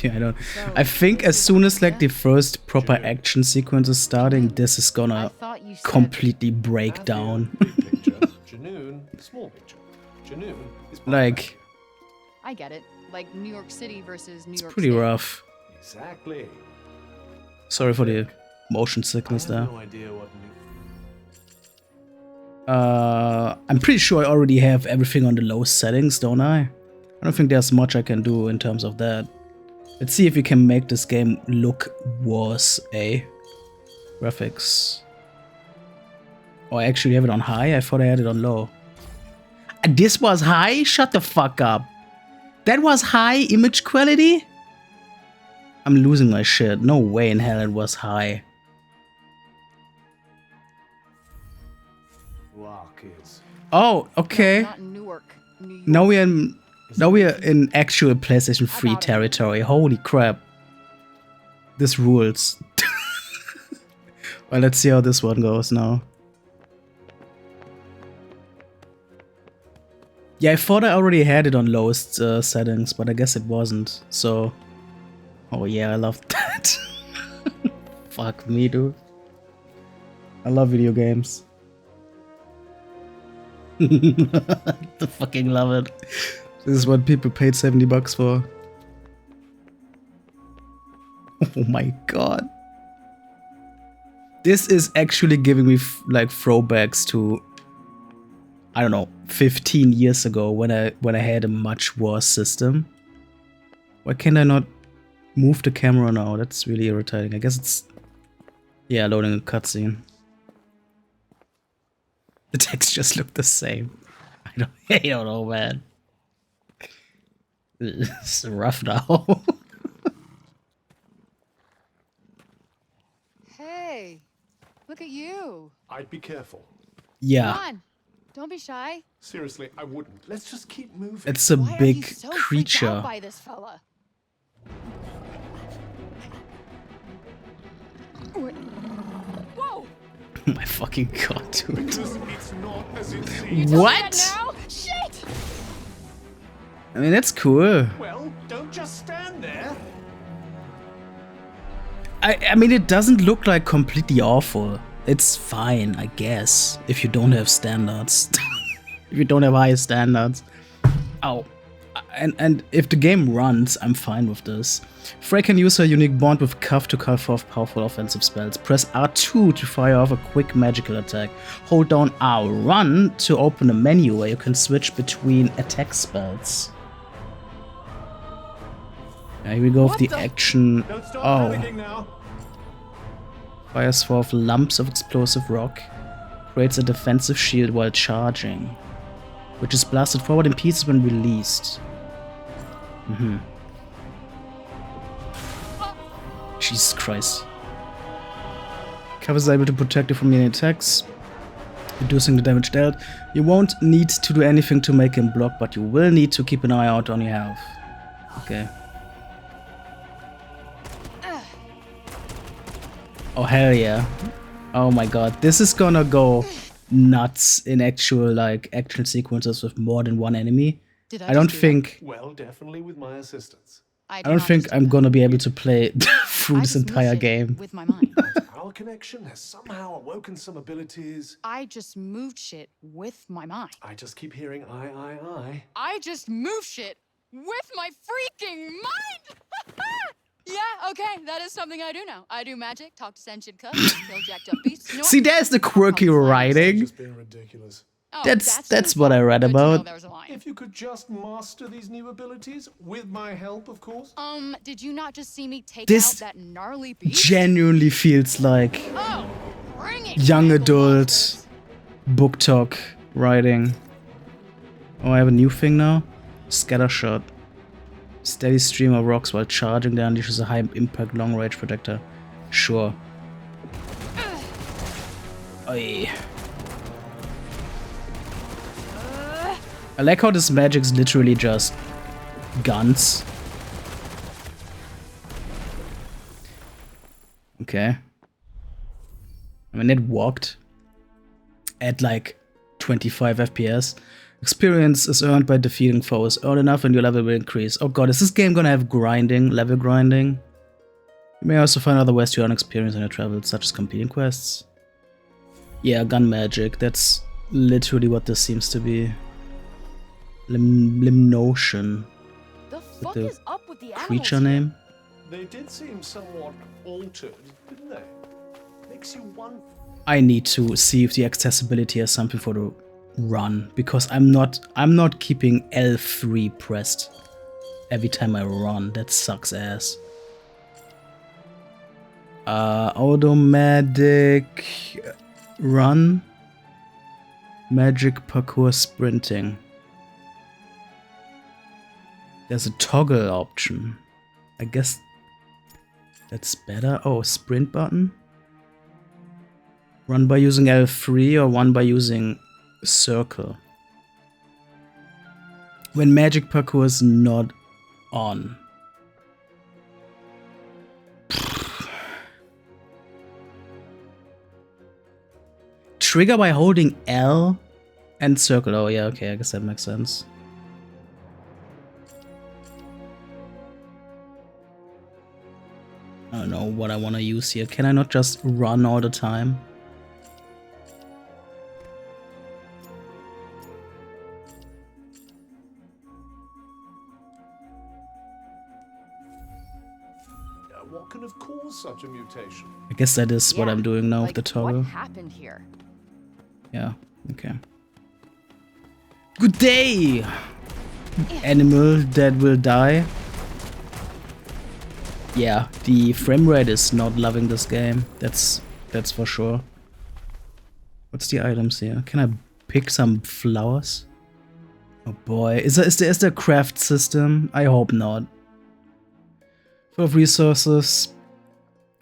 S1: Yeah, I don't. I think as soon as like the first proper action sequence is starting, this is
S7: I
S1: gonna
S7: thought you said
S1: completely break down.
S9: Big picture. Janoon, small picture. Janoon is
S1: Like,
S7: I get it. Like New York City versus New
S1: it's
S7: York
S1: pretty
S7: State.
S1: rough.
S9: Exactly.
S1: Sorry for the motion sickness there.
S9: No idea what
S1: I'm pretty sure I already have everything on the low settings, don't I? I don't think there's much I can do in terms of that. Let's see if we can make this game look worse, eh? Graphics. Oh, I actually have it on high? I thought I had it on low. This was high? Shut the fuck up. That was high image quality? I'm losing my shit. No way in hell it was high.
S9: Wow, kids.
S1: Oh, okay.
S7: Not Newark, New York.
S1: Now we are in actual PlayStation 3 territory. Holy crap. This rules. Well, let's see how this one goes now. Yeah, I thought I already had it on lowest settings, but I guess it wasn't. So, oh yeah, I love that. Fuck me, dude. I love video games. I fucking love it. This is what people paid $70 for. Oh my god. This is actually giving me like throwbacks to, I don't know, 15 years ago when I had a much worse system. Why can I not move the camera now? That's really irritating. I guess it's, yeah, loading a cutscene. The textures look the same. I don't know, man. It's rough now.
S7: Hey, look at you.
S9: I'd be careful.
S1: Yeah.
S7: Come on, don't be shy.
S9: Seriously, I wouldn't. Let's just keep moving.
S1: It's a
S7: Why are you
S1: big
S7: so freaked
S1: creature.
S7: out by this fella?
S2: Whoa!
S1: Oh my fucking god, dude.
S9: It's not as it seems.
S1: What?
S2: Now? Shit!
S1: I mean, that's cool.
S9: Well, don't just stand there.
S1: I mean, it doesn't look like completely awful. It's fine, I guess, if you don't have standards. If you don't have high standards. Ow. And if the game runs, I'm fine with this. Frey can use her unique bond with Cuff to call forth powerful offensive spells. Press R2 to fire off a quick magical attack. Hold down R1 to open a menu where you can switch between attack spells. Here we go with the action.
S9: Don't stop
S1: Oh.
S9: panicking now.
S1: Fires forth lumps of explosive rock. Creates a defensive shield while charging, which is blasted forward in pieces when released. Jesus Christ. Cuff is able to protect you from any attacks, reducing the damage dealt. You won't need to do anything to make him block, but you will need to keep an eye out on your health. Okay. Oh, hell yeah. Oh my god. This is gonna go nuts in actual, like, action sequences with more than one enemy.
S7: Did
S1: I don't
S7: just do that?
S1: think...
S9: Well, definitely with my assistance.
S1: I
S7: did
S1: don't
S7: not
S1: think
S7: just do
S1: I'm
S7: that.
S1: gonna be able to play through
S7: I
S1: this
S7: just moved
S1: entire
S7: shit
S1: game.
S7: with my mind.
S9: And our connection has somehow awoken some abilities.
S7: I just moved shit with my mind.
S9: I just keep hearing I.
S7: I just moved shit with my freaking mind! Yeah, okay, that is something I do now. I do magic, talk to sentient cubs, kill jacked up beasts. You know what?
S1: See, there's the quirky writing.
S9: Just being ridiculous.
S7: Oh,
S1: That's what I read
S7: good to know
S1: about.
S7: there was a line.
S9: If you could just master these new abilities, with my help, of course.
S7: Did you not just see me take
S1: This
S7: out that gnarly beast?
S1: genuinely feels like
S7: Oh, bring it!
S1: young
S7: Michael
S1: adult
S7: Monsters.
S1: book talk writing. Oh, I have a new thing now. Scatter shot. Steady stream of rocks while charging that unleashes a high impact long range projector. Sure. Oy. I like how this magic's literally just guns. Okay. I mean, it walked at like 25 FPS. Experience is earned by defeating foes. Earn enough and your level will increase. Oh god, is this game gonna have grinding, level grinding? You may also find other ways to earn experience on your travels, such as completing quests. Yeah, gun magic. That's literally what this seems to be. Limnotion.
S2: The fuck
S1: the
S2: is up with the animals
S1: Creature
S2: here?
S1: name?
S9: They did seem somewhat altered, didn't they? Makes you wonder.
S1: I need to see if the accessibility has something for the run, because I'm not keeping L3 pressed every time I run. That sucks ass. Automatic run, magic parkour sprinting. There's a toggle option. I guess that's better. Oh, sprint button. Run by using L3 or one by using circle. When magic parkour is not on. Trigger by holding L and circle. Oh yeah, okay, I guess that makes sense. I don't know what I want to use here. Can I not just run all the time?
S9: What could have caused such a mutation?
S1: I guess that is what
S7: Yeah,
S1: I'm doing now
S7: like,
S1: with the toggle.
S7: What happened here?
S1: Yeah, okay. Good day! Animal that will die. Yeah, the frame rate is not loving this game. That's for sure. What's the items here? Can I pick some flowers? Oh boy, is there a craft system? I hope not. Full of resources.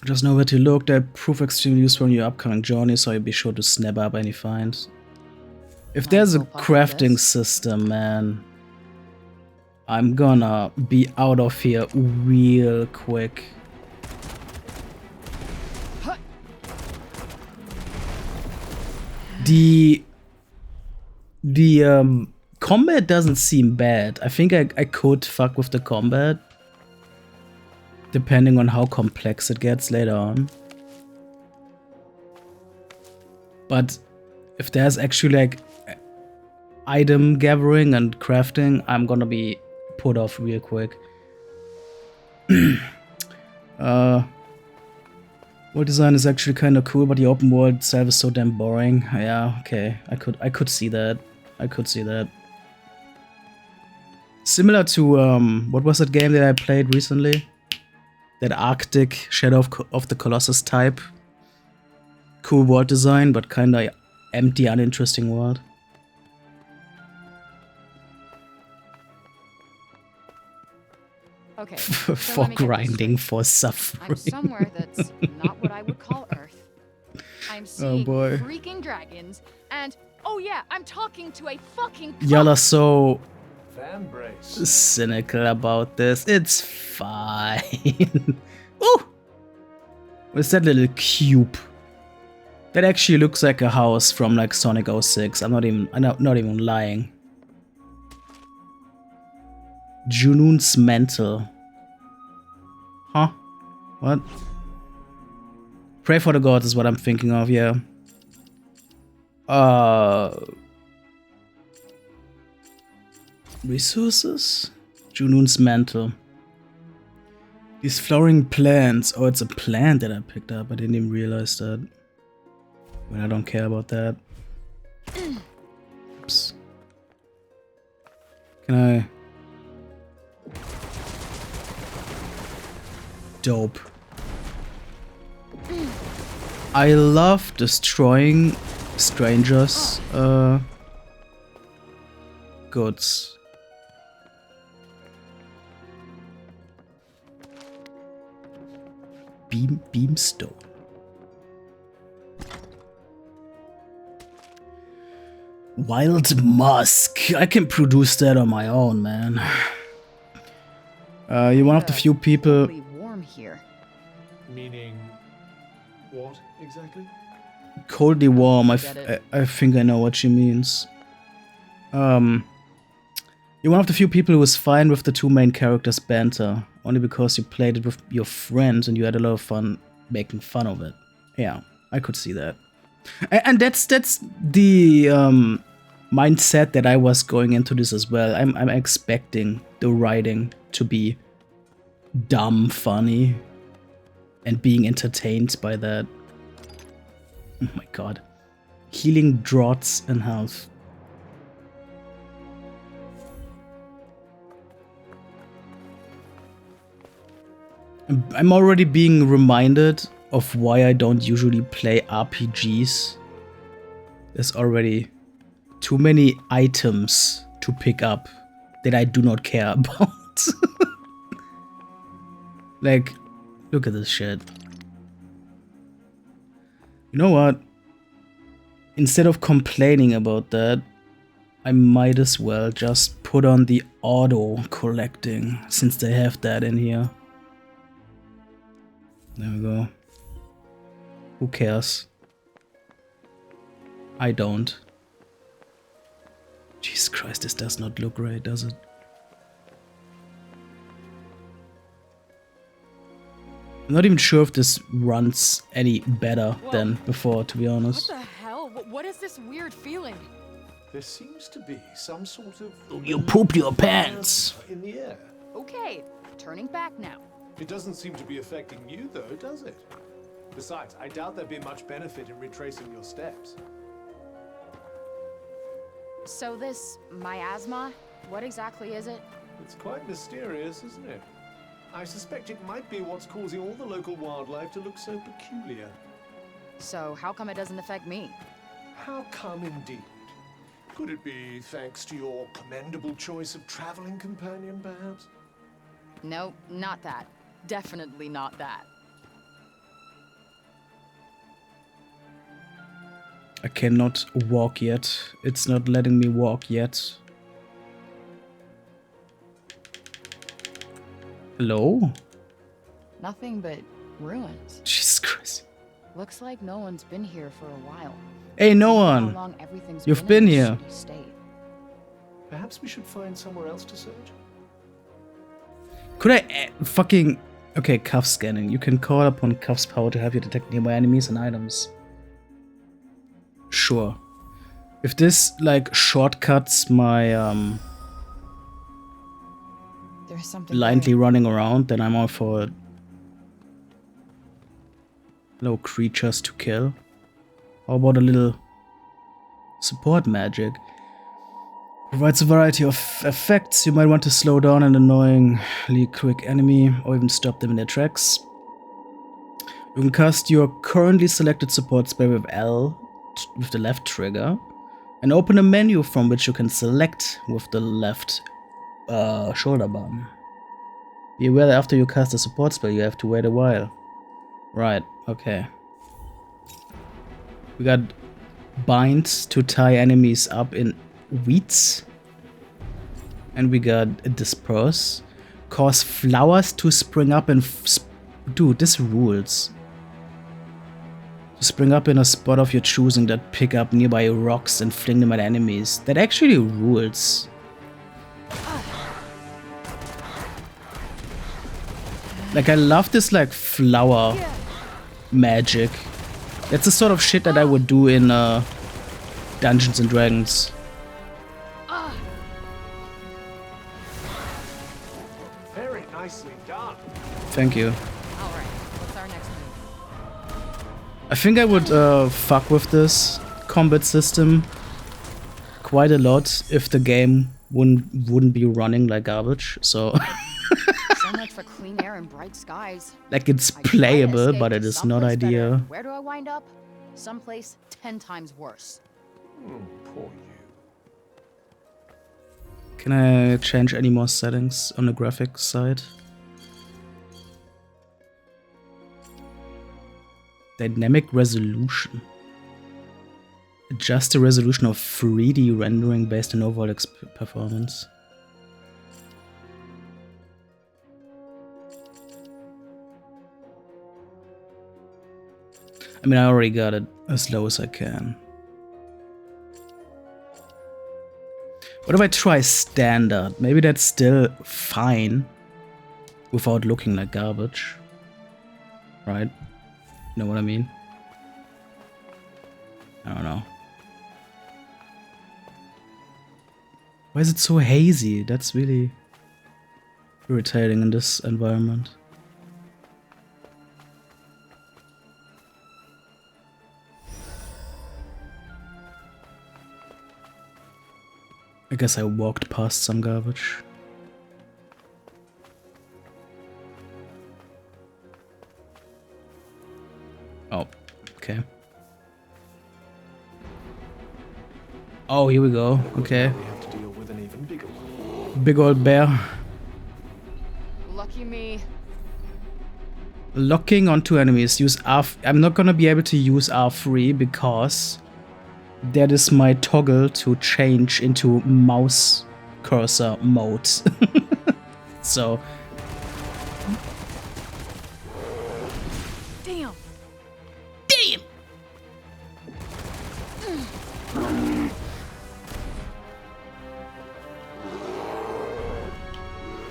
S1: Just know where to look. They prove extremely useful on your upcoming journey, so you'll be sure to snap up any finds. If there's a crafting system, man, I'm gonna be out of here real quick. The combat doesn't seem bad. I think I could fuck with the combat, depending on how complex it gets later on. But if there's actually like item gathering and crafting, I'm gonna be put off real quick. World design is actually kind of cool, but the open world itself is so damn boring. Yeah, okay, I could see that. I could see that. Similar to what was that game that I played recently? That Arctic Shadow of the Colossus type. Cool world design, but kind of empty, uninteresting world.
S7: Okay.
S1: For grinding, for suffering.
S7: I'm somewhere that's not what I would call Earth. I'm seeing
S1: boy.
S7: freaking dragons, and oh yeah, I'm talking to a fucking
S1: Y'all are so
S9: Fan brace.
S1: cynical about this. It's fine. Ooh! What's that little cube? That actually looks like a house from like Sonic 06. I'm not even lying. Junoon's Mantle. Huh? What? Pray for the gods is what I'm thinking of, yeah. Resources? Junoon's Mantle. These flowering plants. Oh, it's a plant that I picked up. I didn't even realize that. But I don't care about that. Oops. Can I? Dope. I love destroying strangers' goods. Beamstone. Wild musk. I can produce that on my own, man. You're one of the few people.
S7: Really warm here.
S9: Meaning what exactly?
S1: Coldly warm. I think I know what she means. You're one of the few people who was fine with the two main characters' banter, only because you played it with your friends and you had a lot of fun making fun of it. Yeah, I could see that. And that's the mindset that I was going into this as well. I'm expecting the writing to be dumb funny and being entertained by that. Oh my god. Healing draughts and health. I'm already being reminded of why I don't usually play RPGs. There's already too many items to pick up that I do not care about. Like, look at this shit. You know what? Instead of complaining about that, I might as well just put on the auto collecting, since they have that in here. There we go. Who cares? I don't. Jesus Christ, this does not look right, does it? I'm not even sure if this runs any better than before, to be honest.
S2: What the hell? What is this weird feeling?
S9: There seems to be some sort of...
S1: You pooped your pants!
S9: ...in the air.
S7: Okay, turning back now.
S9: It doesn't seem to be affecting you, though, does it? Besides, I doubt there'd be much benefit in retracing your steps.
S7: So this miasma, what exactly is it?
S9: It's quite mysterious, isn't it? I suspect it might be what's causing all the local wildlife to look so peculiar.
S7: So how come it doesn't affect me?
S9: How come indeed? Could it be thanks to your commendable choice of traveling companion, perhaps?
S7: No, not that. Definitely not that.
S1: I cannot walk yet. It's not letting me walk yet. Hello?
S7: Nothing but ruins.
S1: Jesus Christ.
S7: Looks like no one's been here for a while.
S1: Hey, no
S7: How
S1: one.
S7: long everything's
S1: You've
S7: been
S1: been
S7: in this
S1: here.
S7: shitty state.
S9: Perhaps we should find somewhere else to search?
S1: Could I fucking... Okay, cuff scanning. You can call upon cuff's power to have you detect nearby enemies and items. Sure. If this, like, shortcuts my,
S7: There's something
S1: blindly
S7: there.
S1: running around, then I'm all for it. Hello, creatures to kill. How about a little support magic? Provides a variety of effects. You might want to slow down an annoyingly quick enemy or even stop them in their tracks. You can cast your currently selected support spell with L with the left trigger and open a menu from which you can select with the left shoulder button. Be aware that after you cast a support spell, you have to wait a while. Right, okay. We got binds to tie enemies up in weeds. And we got disperse. Cause flowers to spring up and... Dude, this rules. Spring up in a spot of your choosing that pick up nearby rocks and fling them at enemies. That actually rules. Like, I love this, like, flower magic. That's the sort of shit that I would do in Dungeons and Dragons.
S9: Very nicely done.
S1: Thank you.
S2: Alright, what's our next move?
S1: I think I would fuck with this combat system quite a lot if the game wouldn't be running like garbage. So
S7: So much for clean air and bright skies.
S1: like, it's
S7: I try to
S1: playable,
S7: escape
S1: but
S7: to
S1: it is not
S7: someplace better.
S1: ideal.
S7: Where do I wind up? Someplace 10 times worse.
S9: Poor you.
S1: Can I change any more settings on the graphics side? Dynamic resolution. Adjust the resolution of 3D rendering based on overall performance. I mean, I already got it as low as I can. What if I try standard? Maybe that's still fine without looking like garbage. Right? You know what I mean? I don't know. Why is it so hazy? That's really irritating in this environment. I guess I walked past some garbage. Oh, okay. Oh, here we go. Okay.
S9: We have to deal with an even bigger one.
S1: Big old bear.
S7: Lucky me.
S1: Locking onto enemies. Use R. I'm not gonna be able to use R3 because that is my toggle to change into mouse cursor mode. So.
S2: Damn!
S1: Damn!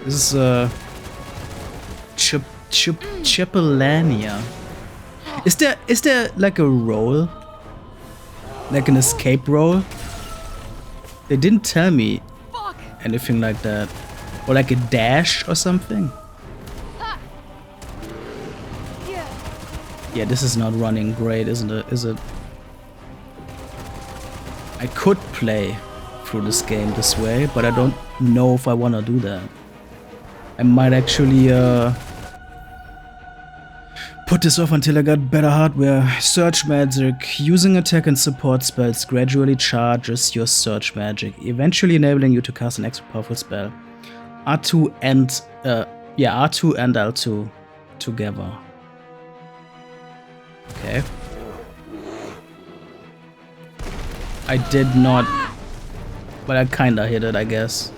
S1: This is Chipolania. Is there like a roll? Like an escape roll? They didn't tell me anything like that. Or like a dash or something? Yeah, this is not running great, isn't it? Is it? I could play through this game this way, but I don't know if I want to do that. I might actually put this off until I got better hardware. Search magic. Using attack and support spells gradually charges your search magic, eventually enabling you to cast an extra powerful spell. R2 and R2 and L2 together. Okay. I did not, but I kinda hit it, I guess.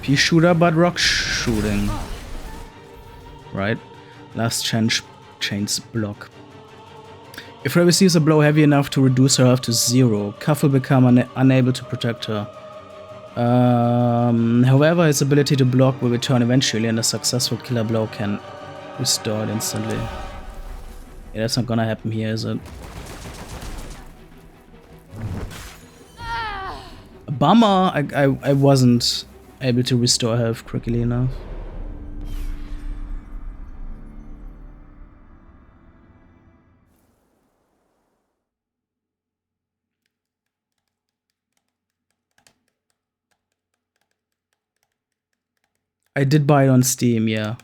S1: Pea shooter, but rock shooting. Right? Last chance chains block. If Ray receives a blow heavy enough to reduce her health to 0, Cuff will become unable to protect her. However, his ability to block will return eventually, and a successful killer blow can restore it instantly. Yeah, that's not gonna happen here, is it? Bummer! I wasn't able to restore health quickly enough. I did buy it on Steam, yeah.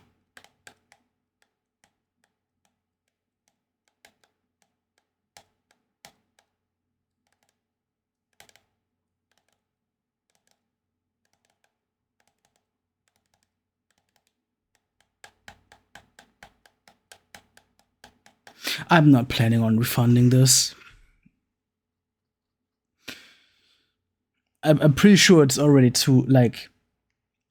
S1: I'm not planning on refunding this. I'm pretty sure it's already too, like,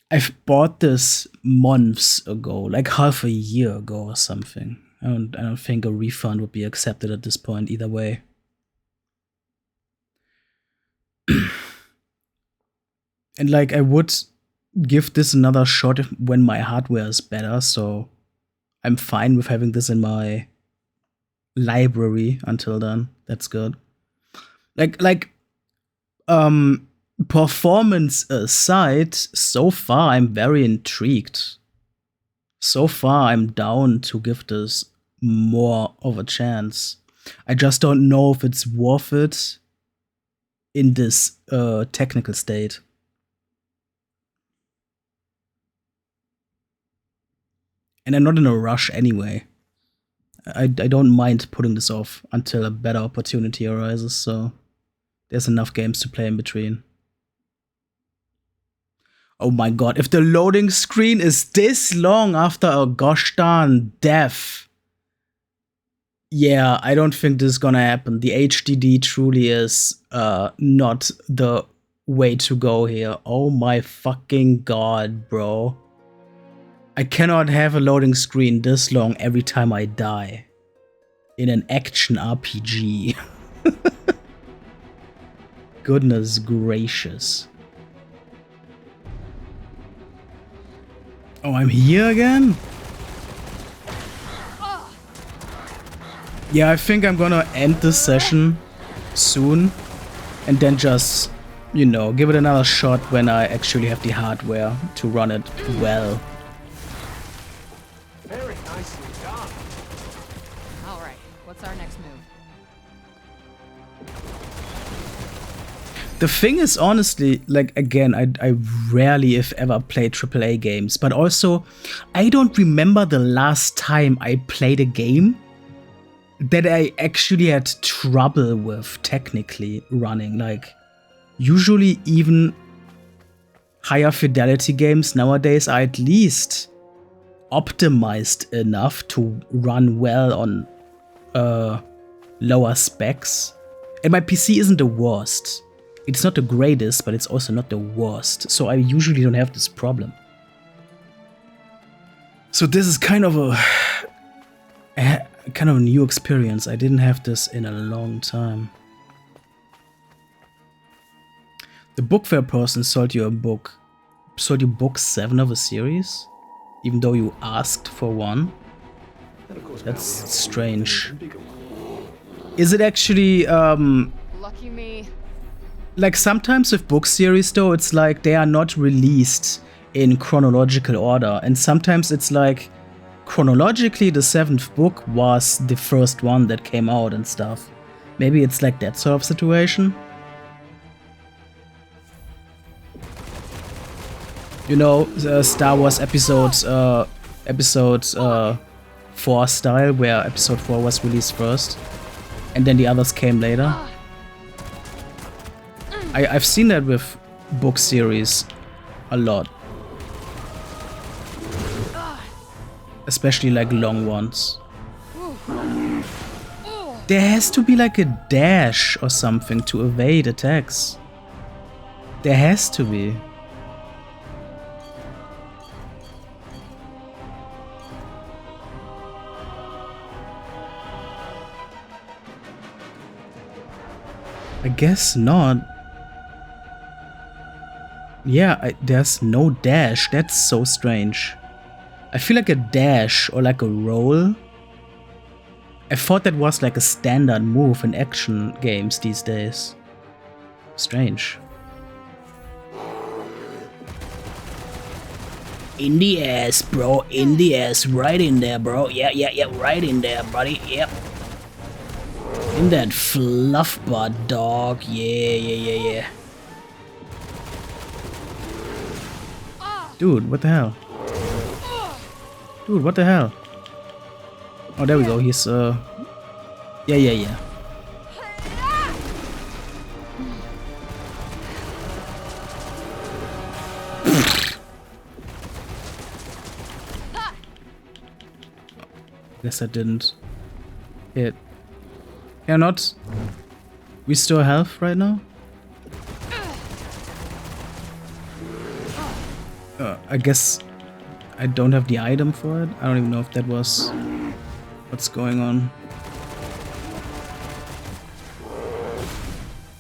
S1: I've bought this months ago, like half a year ago or something. I don't think a refund would be accepted at this point either way. And like, I would give this another shot when my hardware is better, so I'm fine with having this in my library until then. That's good. Performance aside, so far I'm very intrigued. So far I'm down to give this more of a chance. I just don't know if it's worth it in this technical state. And I'm not in a rush anyway. I don't mind putting this off until a better opportunity arises, so there's enough games to play in between. Oh my god, if the loading screen is this long after a gosh darn death. Yeah, I don't think this is gonna happen. The HDD truly is not the way to go here. Oh my fucking god, bro. I cannot have a loading screen this long every time I die. In an action RPG. Goodness gracious. Oh, I'm here again? Yeah, I think I'm gonna end this session soon. And then just, you know, give it another shot when I actually have the hardware to run it well.
S4: Very nicely done.
S2: All right, what's our next move?
S1: The thing is, honestly, like, again, I rarely, if ever, play AAA games, but also, I don't remember the last time I played a game that I actually had trouble with technically running. Like, usually even higher fidelity games nowadays are at least optimized enough to run well on lower specs. And my PC isn't the worst. It's not the greatest, but it's also not the worst. So I usually don't have this problem. So this is kind of a new experience. I didn't have this in a long time. The book fair person sold you book 7 of a series, even though you asked for one. That's strange. Is it actually
S2: Lucky me.
S1: like, sometimes with book series though, it's like they are not released in chronological order, and sometimes it's like chronologically the 7th book was the first one that came out and stuff. Maybe it's like that sort of situation. You know, Star Wars episode 4 style, where episode 4 was released first and then the others came later. I've seen that with book series a lot. Especially like long ones. There has to be like a dash or something to evade attacks. There has to be. I guess not. Yeah, there's no dash. That's so strange. I feel like a dash or like a roll. I thought that was like a standard move in action games these days. Strange. In the ass, bro. In the ass. Right in there, bro. Yeah. Right in there, buddy. Yep. In that fluff butt, dog. Yeah. Dude, what the hell? Dude, what the hell? Oh, there we go. He's, Yeah. Guess I didn't hit. Cannot restore health right now? I guess I don't have the item for it. I don't even know if that was What's going on?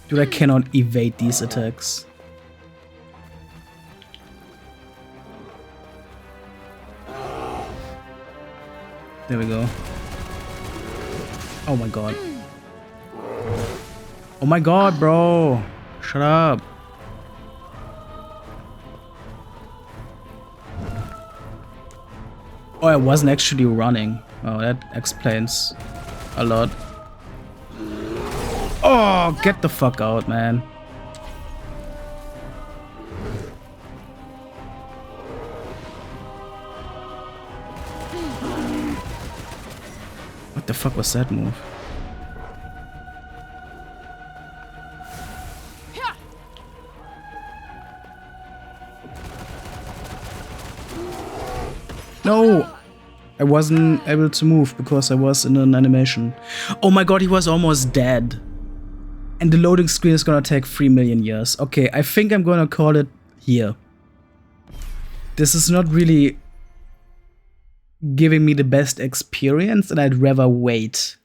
S1: Dude, I cannot evade these attacks. There we go. Oh my god. Oh my god, bro. Shut up. Oh, I wasn't actually running. Oh, that explains a lot. Oh, get the fuck out, man. What the fuck was that move? No! I wasn't able to move because I was in an animation. Oh my god, he was almost dead. And the loading screen is gonna take 3 million years. Okay, I think I'm gonna call it here. This is not really giving me the best experience, and I'd rather wait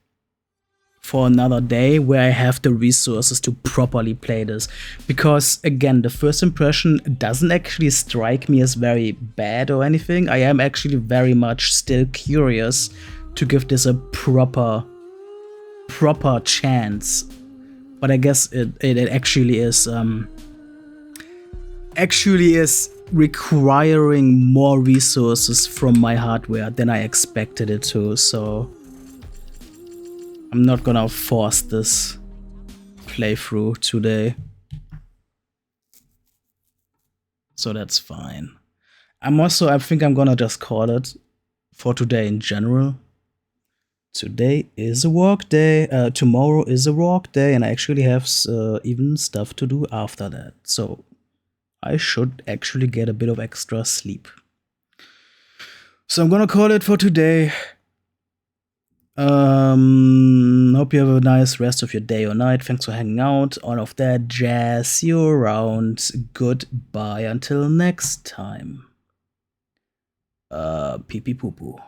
S1: for another day where I have the resources to properly play this. Because again, the first impression doesn't actually strike me as very bad or anything. I am actually very much still curious to give this a proper chance. But I guess it actually is requiring more resources from my hardware than I expected it to, so I'm not gonna force this playthrough today. So that's fine. I think I'm gonna just call it for today in general. Today is a work day, tomorrow is a work day, and I actually have even stuff to do after that. So I should actually get a bit of extra sleep. So I'm gonna call it for today. Hope you have a nice rest of your day or night. Thanks for hanging out. All of that jazz. See you around. Goodbye until next time. Pee pee poo poo.